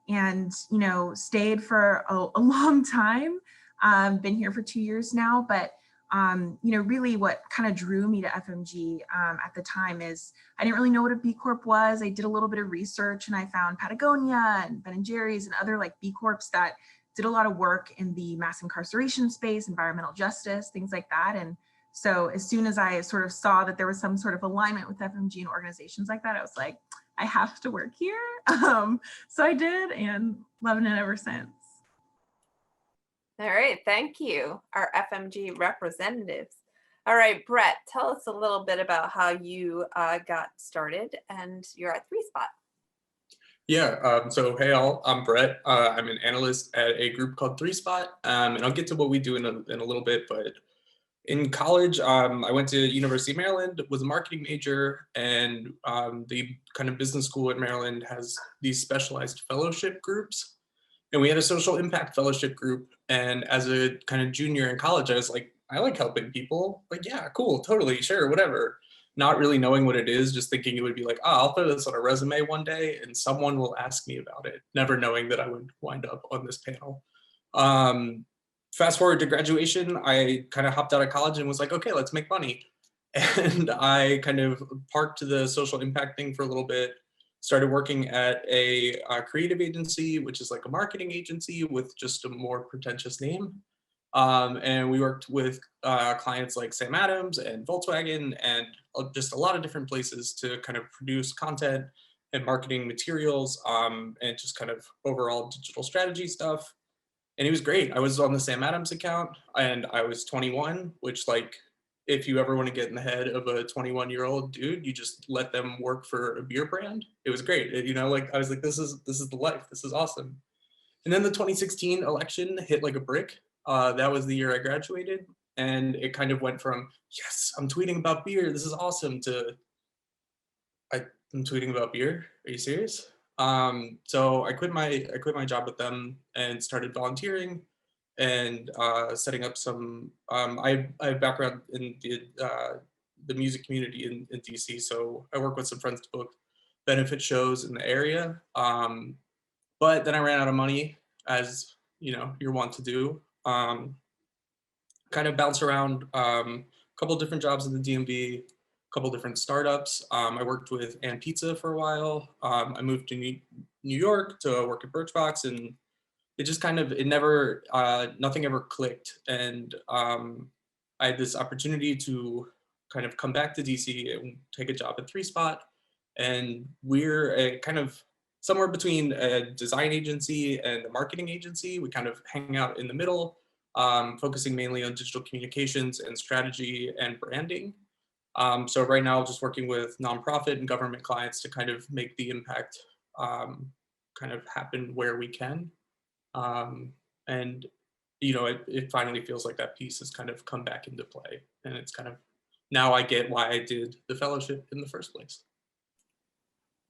and, stayed for a long time. Been here for 2 years now, but really what kind of drew me to FMG at the time is I didn't really know what a B Corp was. I did a little bit of research and I found Patagonia and Ben & Jerry's and other like B Corps that did a lot of work in the mass incarceration space, environmental justice, things like that. And so as soon as I sort of saw that there was some sort of alignment with FMG and organizations like that, I was like, I have to work here. So I did, and loving it ever since. All right, thank you, our FMG representatives. All right, Brett, tell us a little bit about how you got started and you're at 3 Spot. Yeah, so hey all, I'm Brett. I'm an analyst at a group called 3 Spot, and I'll get to what we do in a little bit, but in college, I went to University of Maryland, was a marketing major, and the kind of business school at Maryland has these specialized fellowship groups. And we had a social impact fellowship group. And as a kind of junior in college, I was like, I like helping people. Like, yeah, cool, totally, sure, whatever. Not really knowing what it is, just thinking it would be like, oh, I'll throw this on a resume one day and someone will ask me about it, never knowing that I would wind up on this panel. Fast forward to graduation, I kind of hopped out of college and was like, okay, let's make money. And I kind of parked the social impact thing for a little bit, started working at a creative agency, which is like a marketing agency with just a more pretentious name. And we worked with clients like Sam Adams and Volkswagen and just a lot of different places to kind of produce content and marketing materials and just kind of overall digital strategy stuff. And it was great. I was on the Sam Adams account and I was 21, which like, if you ever want to get in the head of a 21-year-old dude, you just let them work for a beer brand. It was great. I was like, this is the life. This is awesome. And then the 2016 election hit like a brick. That was the year I graduated. And it kind of went from, yes, I'm tweeting about beer. This is awesome, to I'm tweeting about beer. Are you serious? So I quit my job with them and started volunteering and setting up some. I have background in the music community in DC, so I work with some friends to book benefit shows in the area. But then I ran out of money, as you're wont to do. Kind of bounce around a couple different jobs in the DMV. Couple different startups. I worked with Ann Pizza for a while. I moved to New York to work at Birchbox, and it just kind of, nothing ever clicked. And I had this opportunity to kind of come back to DC and take a job at 3 Spot. And we're a kind of somewhere between a design agency and a marketing agency. We kind of hang out in the middle, focusing mainly on digital communications and strategy and branding. So right now, just working with nonprofit and government clients to kind of make the impact kind of happen where we can. And, you know, it finally feels like that piece has kind of come back into play. And it's kind of, now I get why I did the fellowship in the first place.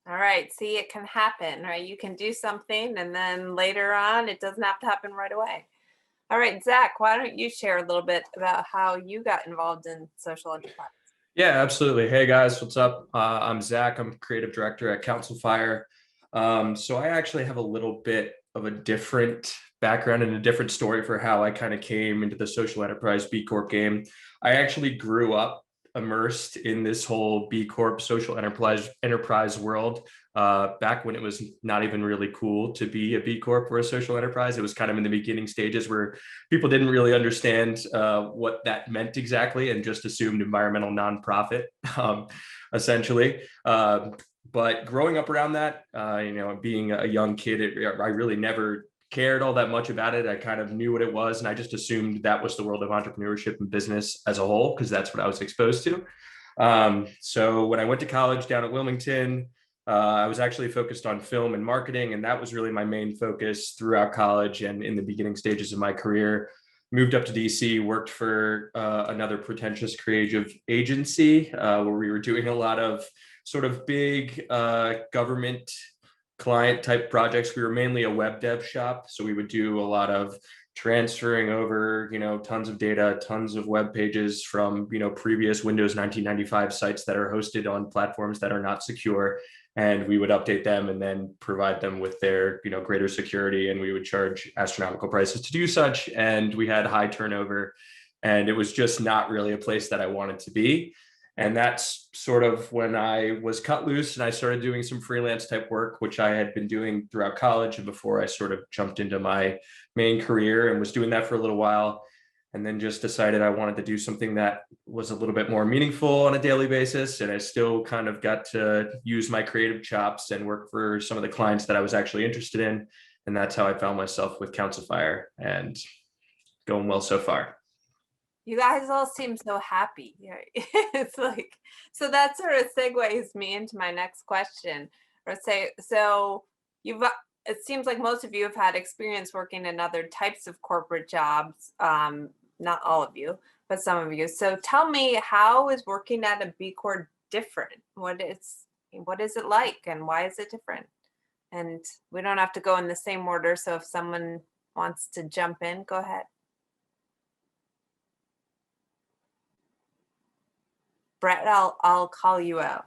All right, see, it can happen, right? You can do something and then later on, it doesn't have to happen right away. All right, Zach, why don't you share a little bit about how you got involved in social enterprise? Yeah, absolutely. Hey guys, what's up? I'm Zach. I'm creative director at Council Fire. So I actually have a little bit of a different background and a different story for how I kind of came into the social enterprise B Corp game. I actually grew up immersed in this whole B Corp social enterprise world back when it was not even really cool to be a B Corp or a social enterprise. It was kind of in the beginning stages where people didn't really understand what that meant exactly and just assumed environmental nonprofit, essentially. But growing up around that, you know, being a young kid, I really never cared all that much about it. I kind of knew what it was, and I just assumed that was the world of entrepreneurship and business as a whole, because that's what I was exposed to. So when I went to college down at Wilmington, I was actually focused on film and marketing, and that was really my main focus throughout college and in the beginning stages of my career. Moved up to DC, worked for another pretentious creative agency where we were doing a lot of sort of big government client type projects. We were mainly a web dev shop, so we would do a lot of transferring over, you know, tons of data, tons of web pages from, you know, previous Windows 1995 sites that are hosted on platforms that are not secure, and we would update them and then provide them with their, you know, greater security, and we would charge astronomical prices to do such, and we had high turnover, and it was just not really a place that I wanted to be. And that's sort of when I was cut loose and I started doing some freelance type work, which I had been doing throughout college and before I sort of jumped into my main career, and was doing that for a little while. And then just decided I wanted to do something that was a little bit more meaningful on a daily basis. And I still kind of got to use my creative chops and work for some of the clients that I was actually interested in. And that's how I found myself with Council Fire, and going well so far. You guys all seem so happy. It's like, so that sort of segues me into my next question. Or say, so it seems like most of you have had experience working in other types of corporate jobs. Not all of you, but some of you. So tell me, how is working at a B Corp different? What is it like, and why is it different? And we don't have to go in the same order. So if someone wants to jump in, go ahead. Brett, I'll call you out.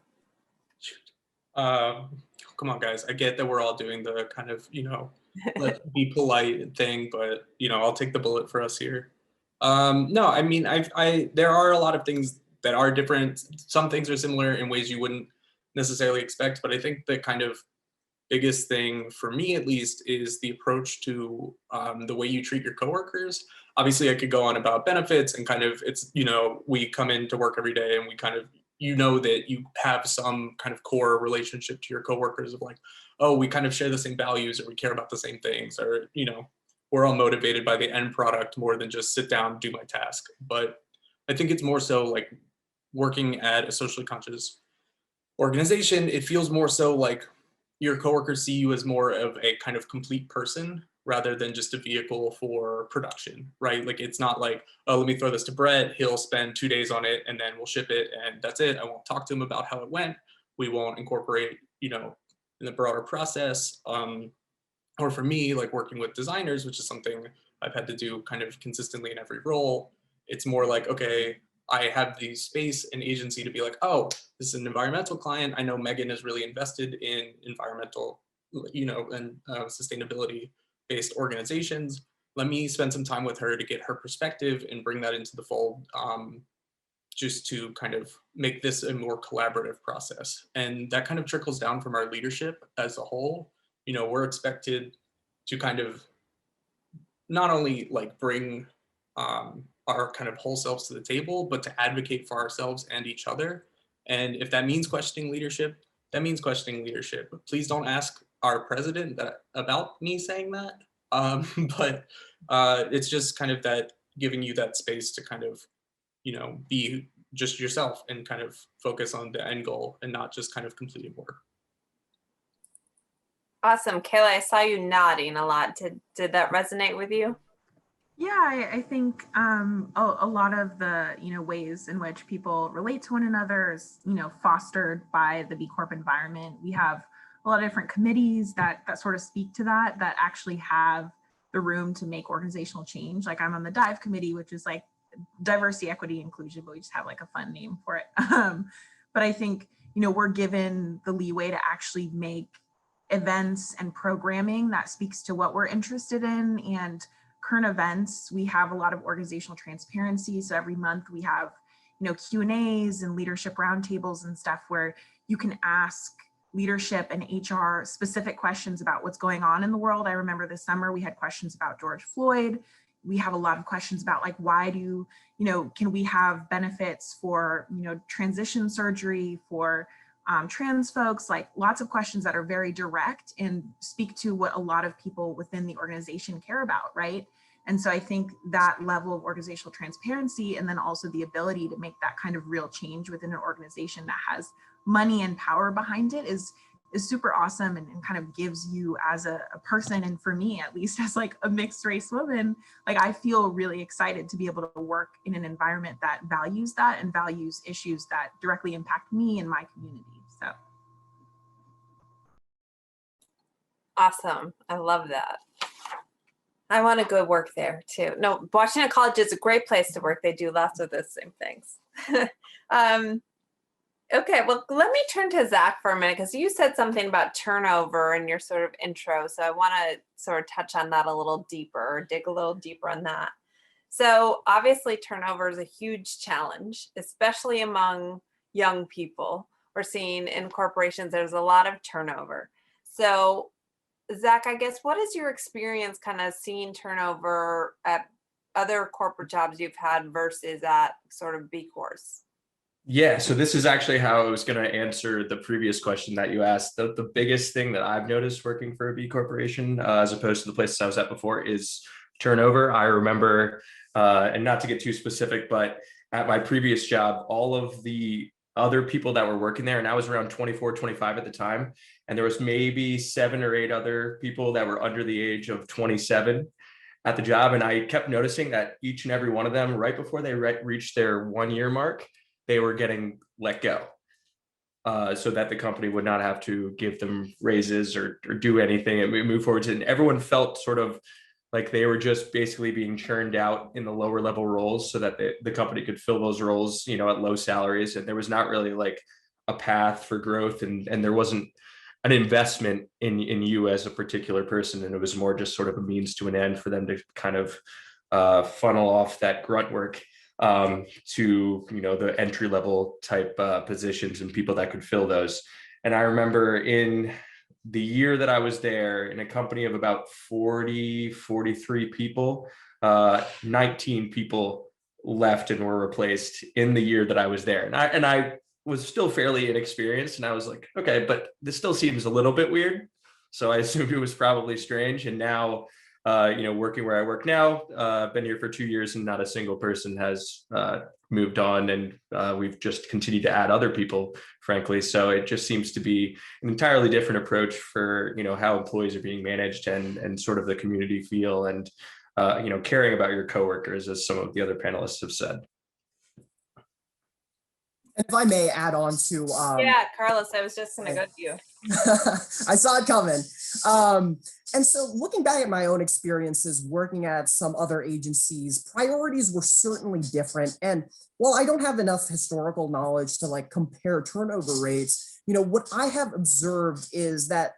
Come on, guys. I get that we're all doing the kind of, you know, let's be polite thing, but, you know, I'll take the bullet for us here. No, I mean, there are a lot of things that are different. Some things are similar in ways you wouldn't necessarily expect, but I think the kind of biggest thing for me, at least, is the approach to the way you treat your coworkers. Obviously, I could go on about benefits and kind of, it's, you know, we come into work every day and we kind of, you know, that you have some kind of core relationship to your coworkers of like, oh, we kind of share the same values, or we care about the same things, or, you know, we're all motivated by the end product more than just sit down and do my task. But I think it's more so like working at a socially conscious organization, it feels more so like your coworkers see you as more of a kind of complete person rather than just a vehicle for production, right? Like, it's not like, oh, let me throw this to Brett, he'll spend 2 days on it and then we'll ship it and that's it. I won't talk to him about how it went. We won't incorporate, you know, in the broader process. Or for me, like working with designers, which is something I've had to do kind of consistently in every role, it's more like, okay, I have the space and agency to be like, oh, this is an environmental client. I know Megan is really invested in environmental, you know, and sustainability based organizations. Let me spend some time with her to get her perspective and bring that into the fold, just to kind of make this a more collaborative process. And that kind of trickles down from our leadership as a whole. You know, we're expected to kind of not only like bring our kind of whole selves to the table, but to advocate for ourselves and each other. And if that means questioning leadership, that means questioning leadership. Please don't ask our president about me saying that. But it's just kind of that giving you that space to kind of, you know, be just yourself and kind of focus on the end goal and not just kind of completing work. Awesome. Kayla, I saw you nodding a lot. Did that resonate with you? Yeah, I think a lot of the ways in which people relate to one another is fostered by the B Corp environment. We have a lot of different committees that sort of speak to that actually have the room to make organizational change. Like I'm on the DIVE committee, which is like diversity, equity, inclusion, but we just have like a fun name for it. But I think we're given the leeway to actually make events and programming that speaks to what we're interested in. And current events, we have a lot of organizational transparency. So every month we have, Q&As and leadership roundtables and stuff where you can ask leadership and HR specific questions about what's going on in the world. I remember this summer we had questions about George Floyd. We have a lot of questions about like, why do, can we have benefits for, transition surgery, for trans folks, like lots of questions that are very direct and speak to what a lot of people within the organization care about, right? And so I think that level of organizational transparency and then also the ability to make that kind of real change within an organization that has money and power behind it is super awesome and kind of gives you as a person, and for me at least as like a mixed race woman, like I feel really excited to be able to work in an environment that values that and values issues that directly impact me and my community. So awesome. I love that. I want to go work there too. No, Washington College is a great place to work. They do lots of the same things. Okay, well, let me turn to Zach for a minute because you said something about turnover in your sort of intro. So I want to sort of touch on that a little deeper, dig a little deeper on that. So obviously turnover is a huge challenge, especially among young people. We're seeing in corporations, there's a lot of turnover. So Zach, I guess, what is your experience kind of seeing turnover at other corporate jobs you've had versus at sort of B Corps? Yeah, so this is actually how I was going to answer the previous question that you asked. The biggest thing that I've noticed working for a B corporation, as opposed to the places I was at before, is turnover. I remember, and not to get too specific, but at my previous job, all of the other people that were working there, and I was around 24, 25 at the time, and there was maybe 7 or 8 other people that were under the age of 27 at the job. And I kept noticing that each and every one of them, right before they reached their 1-year mark, they were getting let go, so that the company would not have to give them raises or do anything and move forward. And everyone felt sort of like they were just basically being churned out in the lower level roles so that the company could fill those roles, at low salaries. And there was not really like a path for growth, and there wasn't an investment in you as a particular person. And it was more just sort of a means to an end for them to kind of funnel off that grunt work to the entry level type positions and people that could fill those. And I remember in the year that I was there, in a company of about 43 people, 19 people left and were replaced in the year that I was there. And I was still fairly inexperienced, and I was like, okay, but this still seems a little bit weird. So I assumed it was probably strange. And now working where I work now, been here for 2 years and not a single person has moved on, and we've just continued to add other people, frankly. So it just seems to be an entirely different approach for, how employees are being managed and sort of the community feel and, caring about your coworkers, as some of the other panelists have said. And if I may add on to yeah, Carlos, I was just going to go to you. I saw it coming. And so looking back at my own experiences working at some other agencies, priorities were certainly different. And while I don't have enough historical knowledge to like compare turnover rates, what I have observed is that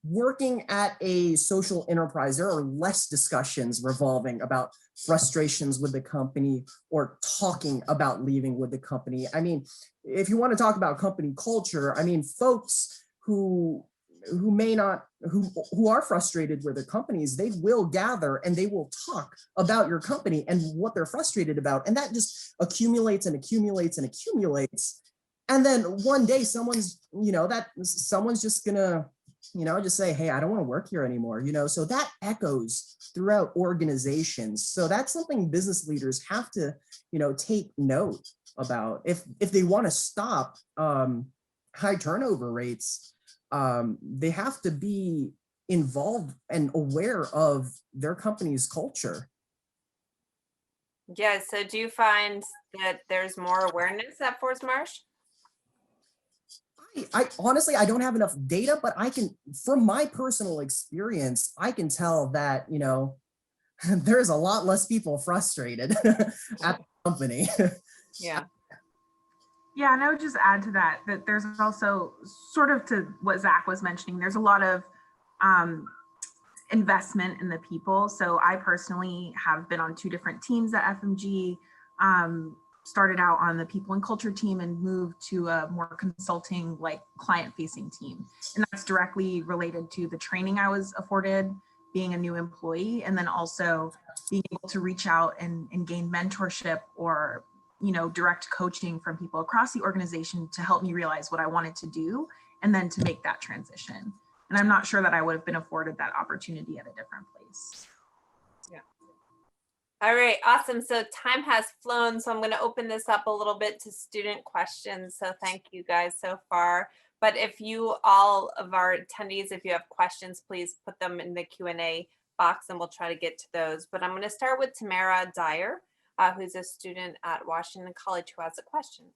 working at a social enterprise, there are less discussions revolving about frustrations with the company or talking about leaving with the company. I mean, if you want to talk about company culture, I mean, folks who are frustrated with their companies, they will gather and they will talk about your company and what they're frustrated about. And that just accumulates and accumulates and accumulates. And then one day someone's just gonna just say, hey, I don't want to work here anymore, so that echoes throughout organizations. So that's something business leaders have to, take note about. If they want to stop high turnover rates, they have to be involved and aware of their company's culture. Yeah, so do you find that there's more awareness at Forest Marsh? I honestly, I don't have enough data, but from my personal experience, I can tell that, there's a lot less people frustrated at the company. Yeah. Yeah, and I would just add to that there's also, sort of to what Zach was mentioning, there's a lot of investment in the people. So I personally have been on 2 different teams at FMG, started out on the people and culture team and moved to a more consulting, like client facing team. And that's directly related to the training I was afforded being a new employee, and then also being able to reach out and gain mentorship or direct coaching from people across the organization to help me realize what I wanted to do and then to make that transition. And I'm not sure that I would have been afforded that opportunity at a different place. Yeah. All right, awesome. So time has flown, so I'm going to open this up a little bit to student questions. So thank you guys so far. But if all of our attendees, if you have questions, please put them in the Q&A box and we'll try to get to those. But I'm going to start with Tamara Dyer, who's a student at Washington College who has a question.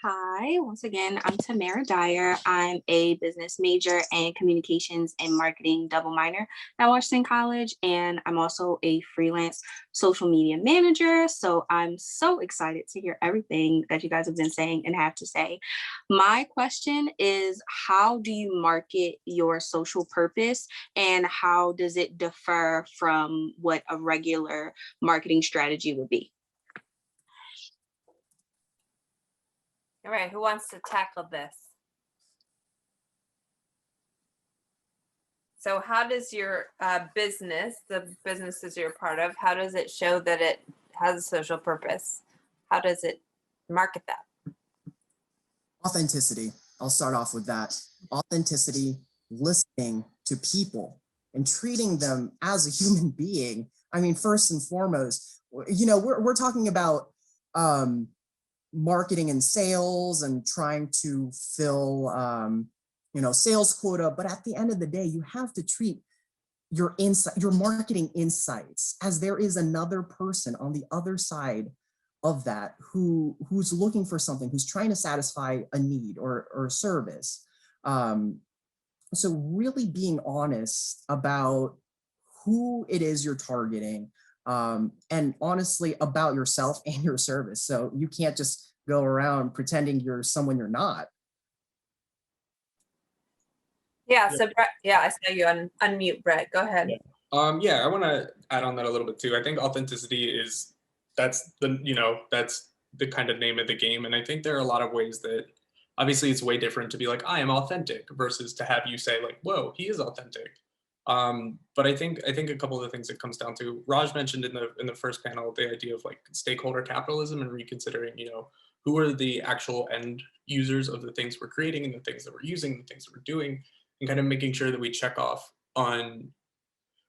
Hi, once again, I'm Tamara Dyer. I'm a business major and communications and marketing double minor at Washington College, and I'm also a freelance social media manager. So I'm so excited to hear everything that you guys have been saying and have to say. My question is, how do you market your social purpose, and how does it differ from what a regular marketing strategy would be? All right, who wants to tackle this? So how does your business, the businesses you're part of, how does it show that it has a social purpose? How does it market that? Authenticity. I'll start off with that. Authenticity, listening to people and treating them as a human being. I mean, first and foremost, we're talking about marketing and sales and trying to fill sales quota, but at the end of the day, you have to treat your marketing insights as there is another person on the other side of that who's looking for something, who's trying to satisfy a need or service. So really being honest about who it is you're targeting, and honestly about yourself and your service. So you can't just go around pretending you're someone you're not. Yeah, so Brett, I saw you unmute, Brett. Go ahead. Yeah, I want to add on that a little bit too. I think authenticity that's the kind of name of the game. And I think there are a lot of ways that obviously it's way different to be like, I am authentic versus to have you say like, whoa, he is authentic. But I think a couple of the things it comes down to, Raj mentioned in the first panel, the idea of like stakeholder capitalism and reconsidering, who are the actual end users of the things we're creating and the things that we're using, the things that we're doing, and kind of making sure that we check off on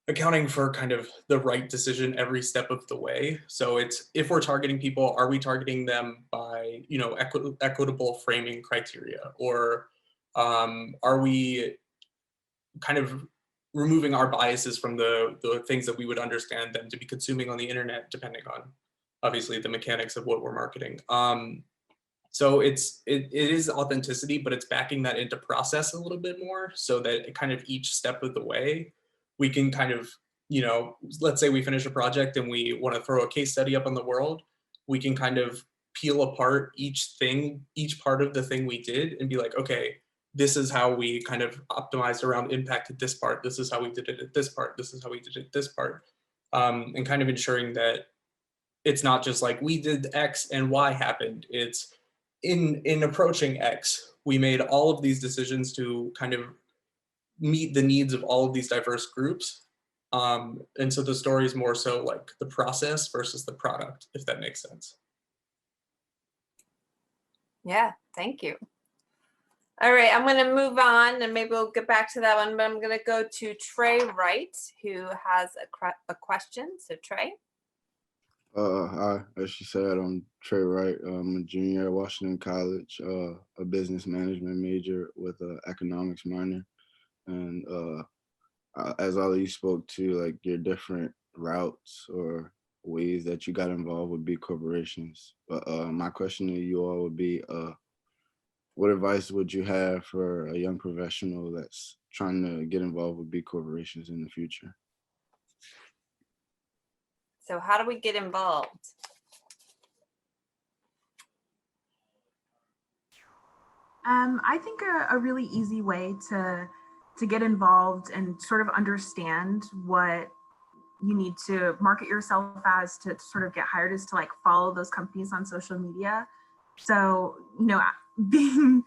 accounting for kind of the right decision every step of the way. So it's, if we're targeting people, are we targeting them by, equitable framing criteria, or are we kind of removing our biases from the things that we would understand them to be consuming on the internet, depending on obviously the mechanics of what we're marketing. So it is authenticity, but it's backing that into process a little bit more, so that it kind of each step of the way, we can kind of, let's say we finish a project and we want to throw a case study up on the world, we can kind of peel apart each part of the thing we did and be like, okay, this is how we kind of optimized around impact at this part. This is how we did it at this part. This is how we did it at this part. And kind of ensuring that it's not just like we did X and Y happened. It's in approaching X, we made all of these decisions to kind of meet the needs of all of these diverse groups. And so the story is more so like the process versus the product, if that makes sense. Yeah, thank you. All right, I'm going to move on and maybe we'll get back to that one, but I'm going to go to Trey Wright, who has a question. So Trey. Hi, as she said, I'm Trey Wright. I'm a junior at Washington College, a business management major with an economics minor. And as all of you spoke to, like your different routes or ways that you got involved with big corporations. But my question to you all would be, what advice would you have for a young professional that's trying to get involved with big corporations in the future? So how do we get involved? I think a really easy way to get involved and sort of understand what you need to market yourself as to sort of get hired is to like follow those companies on social media. So, being,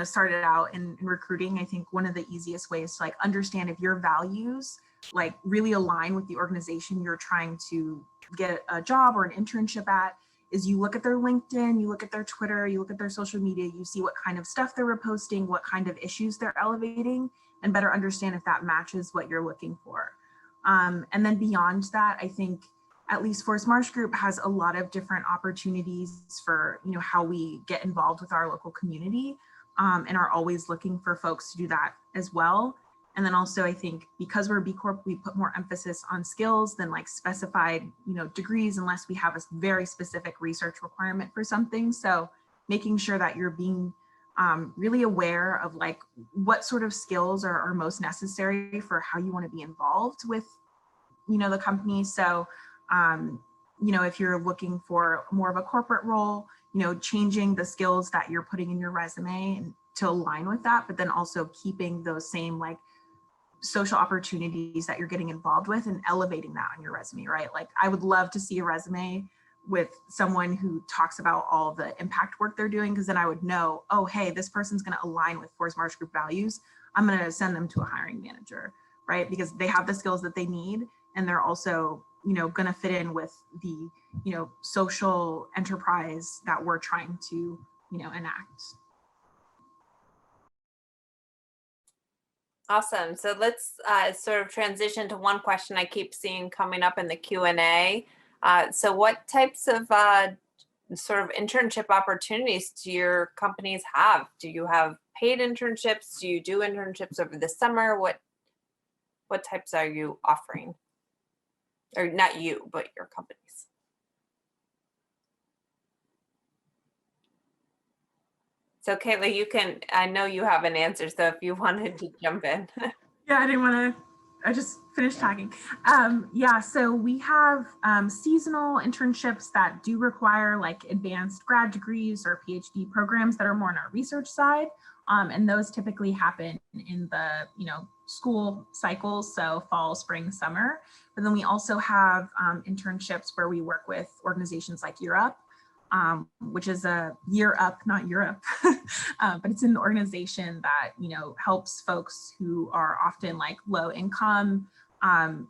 started out in recruiting, I think one of the easiest ways to like understand if your values like really align with the organization you're trying to get a job or an internship at is you look at their LinkedIn, you look at their Twitter, you look at their social media, you see what kind of stuff they're reposting, what kind of issues they're elevating, and better understand if that matches what you're looking for. And then beyond that, I think at least Forest Marsh Group has a lot of different opportunities for how we get involved with our local community, and are always looking for folks to do that as well. And then also I think because we're a B Corp, we put more emphasis on skills than like specified degrees, unless we have a very specific research requirement for something. So making sure that you're being really aware of like what sort of skills are most necessary for how you want to be involved with the company. So if you're looking for more of a corporate role, changing the skills that you're putting in your resume and to align with that, but then also keeping those same like social opportunities that you're getting involved with and elevating that on your resume, right? Like I would love to see a resume with someone who talks about all the impact work they're doing, because then I would know, oh, hey, this person's going to align with Forest Marsh Group values. I'm going to send them to a hiring manager, right? Because they have the skills that they need, and they're also, going to fit in with the, social enterprise that we're trying to, enact. Awesome. So let's sort of transition to one question I keep seeing coming up in the Q&A. So what types of sort of internship opportunities do your companies have? Do you have paid internships? Do you do internships over the summer? What types are you offering? Or not you, but your companies. So Kayla, I know you have an answer, so if you wanted to jump in. Yeah, I just finished talking. So we have seasonal internships that do require like advanced grad degrees or PhD programs that are more on our research side. And those typically happen in the, school cycles, so fall, spring, summer. But then we also have internships where we work with organizations like Europe, which is a Year Up, not Europe, but it's an organization that, helps folks who are often like low income,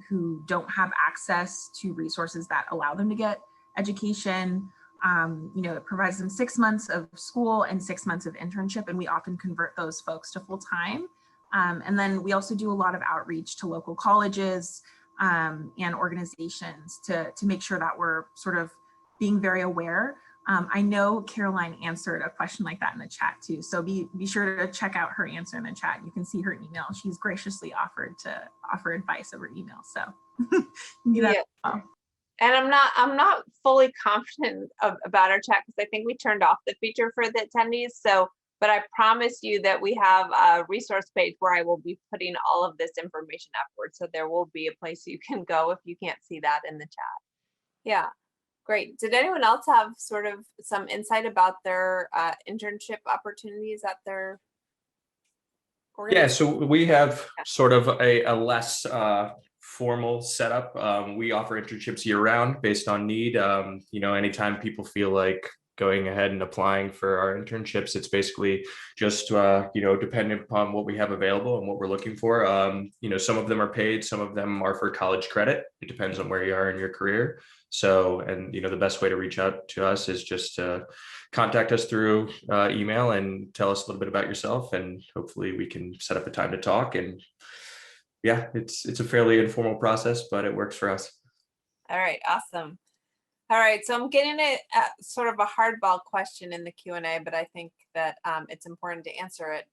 who don't have access to resources that allow them to get education. It provides them 6 months of school and 6 months of internship, and we often convert those folks to full time. And then we also do a lot of outreach to local colleges and organizations to make sure that we're sort of being very aware. I know Caroline answered a question like that in the chat too. So be sure to check out her answer in the chat. You can see her email. She's graciously offered to offer advice over email. So yeah. And I'm not fully confident about our chat because I think we turned off the feature for the attendees. So, but I promise you that we have a resource page where I will be putting all of this information afterwards. So there will be a place you can go if you can't see that in the chat. Yeah. Great. Did anyone else have sort of some insight about their internship opportunities at their organization? Yeah, so we have sort of a less formal setup. We offer internships year round based on need. Anytime people feel like going ahead and applying for our internships. It's basically just, dependent upon what we have available and what we're looking for. Some of them are paid, some of them are for college credit. It depends on where you are in your career. So, and the best way to reach out to us is just to contact us through email and tell us a little bit about yourself, and hopefully we can set up a time to talk. And yeah, it's a fairly informal process, but it works for us. All right, awesome. All right, so I'm getting it at sort of a hardball question in the Q&A, but I think that it's important to answer it.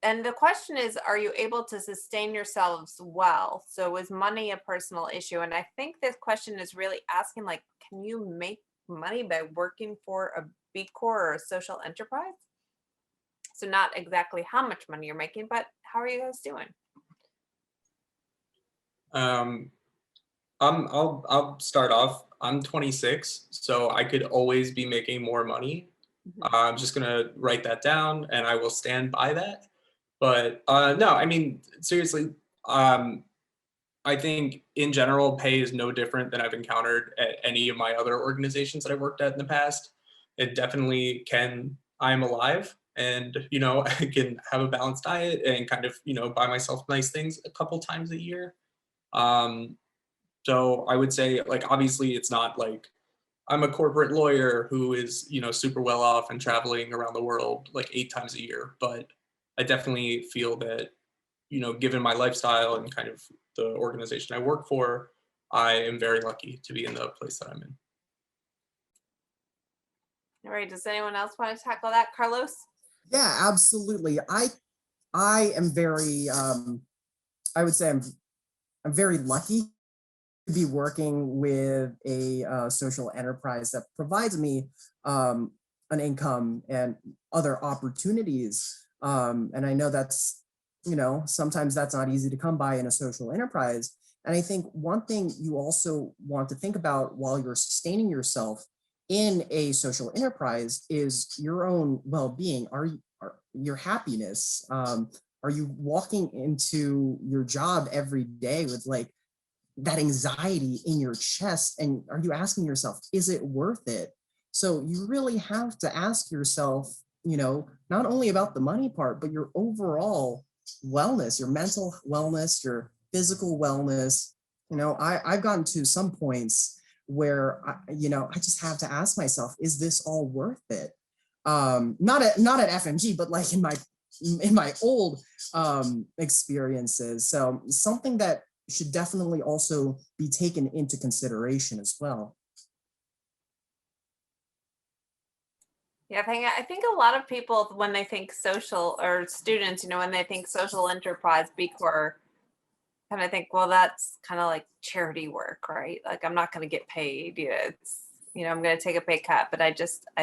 And the question is, are you able to sustain yourselves well? So is money a personal issue? And I think this question is really asking, like, can you make money by working for a B Corp or a social enterprise? So not exactly how much money you're making, but how are you guys doing? I'll start off. I'm 26, so I could always be making more money. I'm just gonna write that down, and I will stand by that. But no, I mean, seriously, I think in general, pay is no different than I've encountered at any of my other organizations that I've worked at in the past. It definitely can. I'm alive, and I can have a balanced diet and kind of buy myself nice things a couple times a year. So I would say, like, obviously it's not like I'm a corporate lawyer who is, super well off and traveling around the world like 8 times a year. But I definitely feel that, given my lifestyle and kind of the organization I work for, I am very lucky to be in the place that I'm in. All right, does anyone else want to tackle that? Carlos? Yeah, absolutely. I am very, I would say I'm very lucky to be working with a social enterprise that provides me an income and other opportunities. And I know that's, sometimes that's not easy to come by in a social enterprise. And I think one thing you also want to think about while you're sustaining yourself in a social enterprise is your own well-being. Your happiness? Are you walking into your job every day with like that anxiety in your chest? And are you asking yourself, is it worth it? So you really have to ask yourself, not only about the money part, but your overall wellness, your mental wellness, your physical wellness. I've gotten to some points where, I just have to ask myself, is this all worth it? Not at FMG, but like in my old experiences. So something that should definitely also be taken into consideration as well. Yeah, I think a lot of people, when they think social, or students, when they think social enterprise, B Corp, kind of think, well, that's kind of like charity work, right? Like, I'm not going to get paid. It's, I'm going to take a pay cut. But I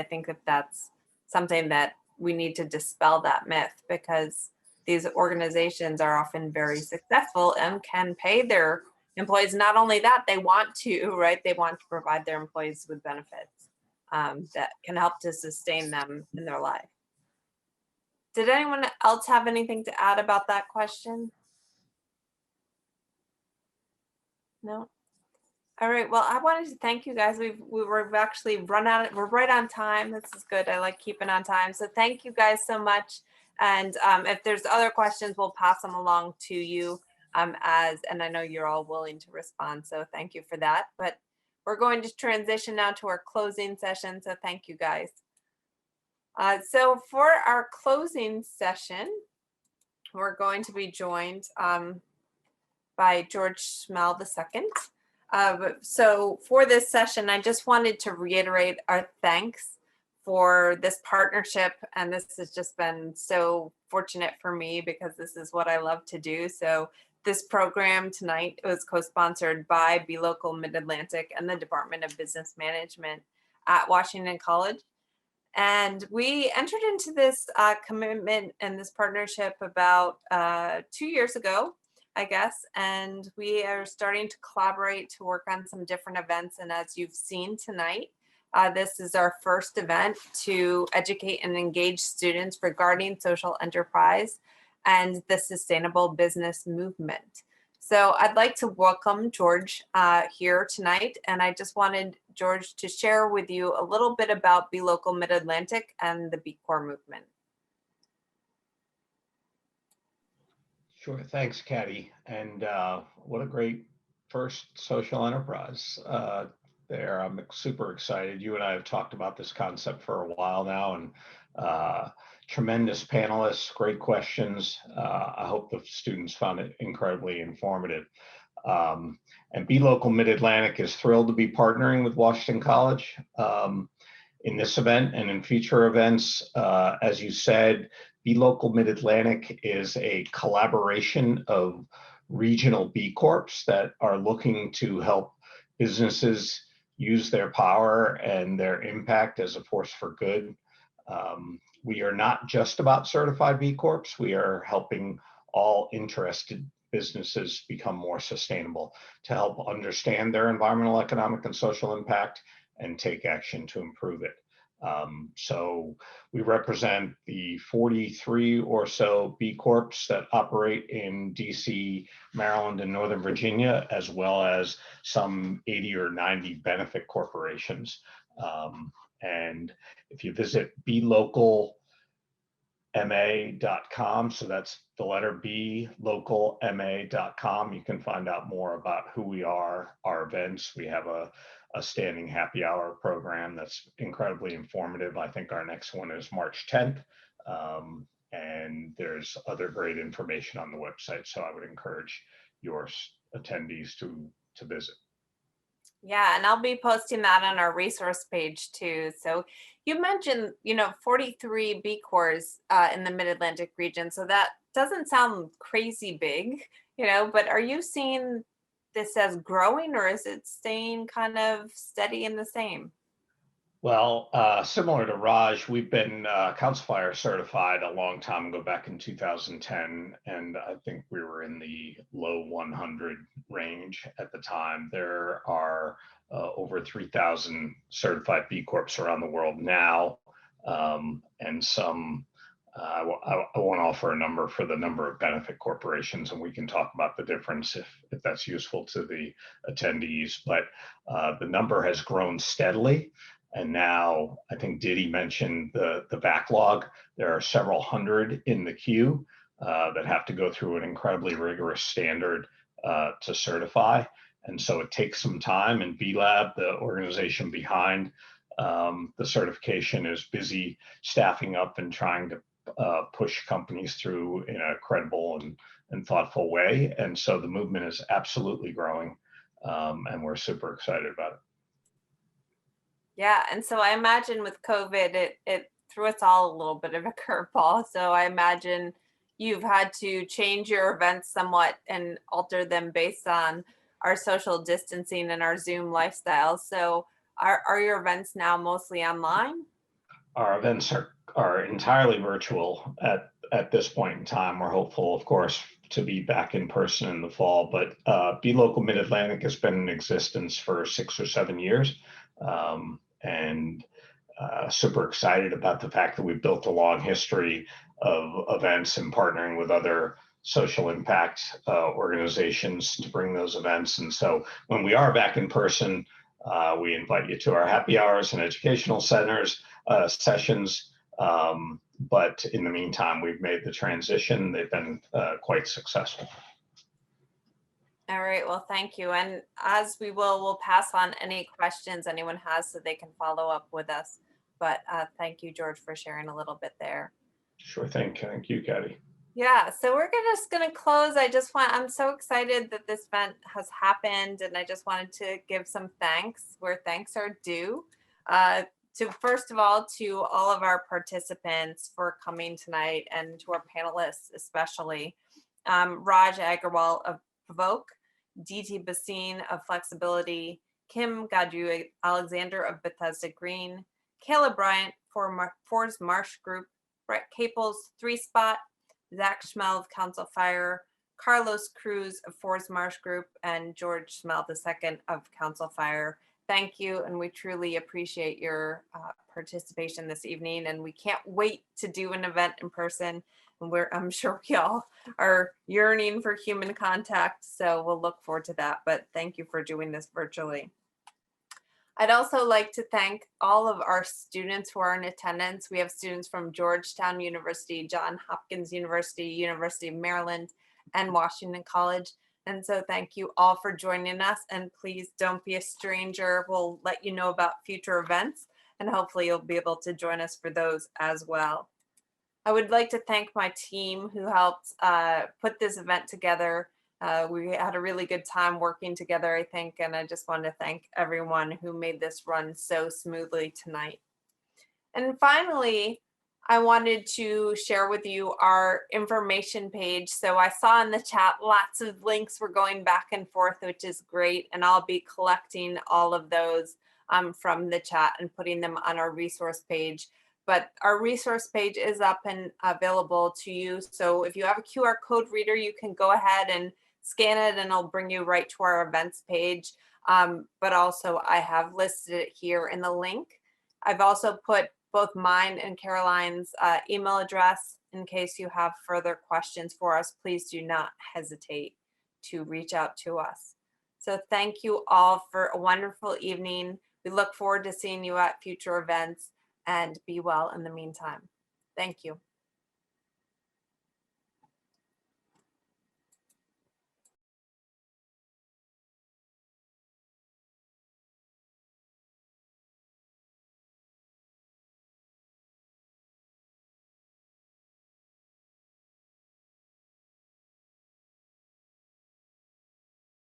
think that that's something that we need to dispel that myth, because these organizations are often very successful and can pay their employees. Not only that, they want to, right? They want to provide their employees with benefits that can help to sustain them in their life. Did anyone else have anything to add about that question? No? All right, well, I wanted to thank you guys. We've actually run out, we're right on time. This is good. I like keeping on time. So thank you guys so much. And if there's other questions, we'll pass them along to you and I know you're all willing to respond. So thank you for that. But we're going to transition now to our closing session. So thank you guys. So for our closing session, we're going to be joined by George Schmel II. So for this session, I just wanted to reiterate our thanks for this partnership. And this has just been so fortunate for me because this is what I love to do. So this program tonight was co-sponsored by B Local Mid-Atlantic and the Department of Business Management at Washington College. And we entered into this commitment and this partnership about 2 years ago, I guess, and we are starting to collaborate to work on some different events. And as you've seen tonight, this is our first event to educate and engage students regarding social enterprise and the sustainable business movement. So I'd like to welcome George here tonight, and I just wanted George to share with you a little bit about Be Local Mid-Atlantic and the B Corps movement. Sure, thanks, Caddy. And what a great first social enterprise there. I'm super excited. You and I have talked about this concept for a while now, and tremendous panelists, great questions. I hope the students found it incredibly informative. And Be Local Mid-Atlantic is thrilled to be partnering with Washington College in this event and in future events. As you said, Be Local Mid-Atlantic is a collaboration of regional B Corps that are looking to help businesses use their power and their impact as a force for good. We are not just about certified B Corps. We are helping all interested businesses become more sustainable to help understand their environmental, economic, and social impact and take action to improve it. So we represent the 43 or so B Corps that operate in DC, Maryland, and Northern Virginia, as well as some 80 or 90 benefit corporations. And if you visit belocalma.com, so that's the letter B, localma.com, you can find out more about who we are, our events. We have a standing happy hour program that's incredibly informative. I think our next one is March 10th. And there's other great information on the website. So I would encourage your attendees to visit. Yeah, and I'll be posting that on our resource page too. So you mentioned, 43 B Corps in the Mid-Atlantic region. So that doesn't sound crazy big, but are you seeing this as growing, or is it staying kind of steady and the same? Well, similar to Raj, we've been Council Fire certified a long time ago, back in 2010, and I think we were in the low 100 range at the time. There are over 3,000 certified B Corps around the world now, and some, I won't offer a number for the number of benefit corporations, and we can talk about the difference if that's useful to the attendees, but the number has grown steadily. And now I think Diddy mentioned the backlog. There are several hundred in the queue that have to go through an incredibly rigorous standard to certify. And so it takes some time, and B-Lab, the organization behind the certification, is busy staffing up and trying to push companies through in a credible and thoughtful way. And so the movement is absolutely growing, and we're super excited about it. Yeah, and so I imagine with COVID, it threw us all a little bit of a curveball. So I imagine you've had to change your events somewhat and alter them based on our social distancing and our Zoom lifestyle. So are your events now mostly online? Our events are entirely virtual at this point in time. We're hopeful, of course, to be back in person in the fall, but Be Local Mid-Atlantic has been in existence for 6 or 7 years. And super excited about the fact that we've built a long history of events and partnering with other social impact organizations to bring those events. And so when we are back in person, we invite you to our happy hours and educational centers sessions. But in the meantime, we've made the transition. They've been quite successful. All right, well, thank you. And as we'll pass on any questions anyone has so they can follow up with us. But thank you, George, for sharing a little bit there. Sure thing. Thank you, Caddy. Yeah, so we're just going to close. I'm so excited that this event has happened, and I just wanted to give some thanks where thanks are due. First of all, to all of our participants for coming tonight, and to our panelists especially. Raj Agarwal of Provoke, DT Basine of Flexibility, Kim Gaju Alexander of Bethesda Green, Kayla Bryant for Ford's Marsh Group, Brett Caples, 3 Spot, Zach Schmel of Council Fire, Carlos Cruz of Ford's Marsh Group, and George Schmel II of Council Fire. Thank you, and we truly appreciate your participation this evening, and we can't wait to do an event in person I'm sure we all are yearning for human contact, so we'll look forward to that. But thank you for doing this virtually. I'd also like to thank all of our students who are in attendance. We have students from Georgetown University, Johns Hopkins University, University of Maryland, and Washington College. And so thank you all for joining us, and please don't be a stranger. We'll let you know about future events, and hopefully you'll be able to join us for those as well. I would like to thank my team who helped put this event together. We had a really good time working together, I think, and I just want to thank everyone who made this run so smoothly tonight. And finally, I wanted to share with you our information page. So I saw in the chat lots of links were going back and forth, which is great, and I'll be collecting all of those from the chat and putting them on our resource page. But our resource page is up and available to you. So if you have a QR code reader, you can go ahead and scan it and it'll bring you right to our events page. But also I have listed it here in the link. I've also put both mine and Caroline's email address in case you have further questions for us. Please do not hesitate to reach out to us. So thank you all for a wonderful evening. We look forward to seeing you at future events, and be well in the meantime. Thank you.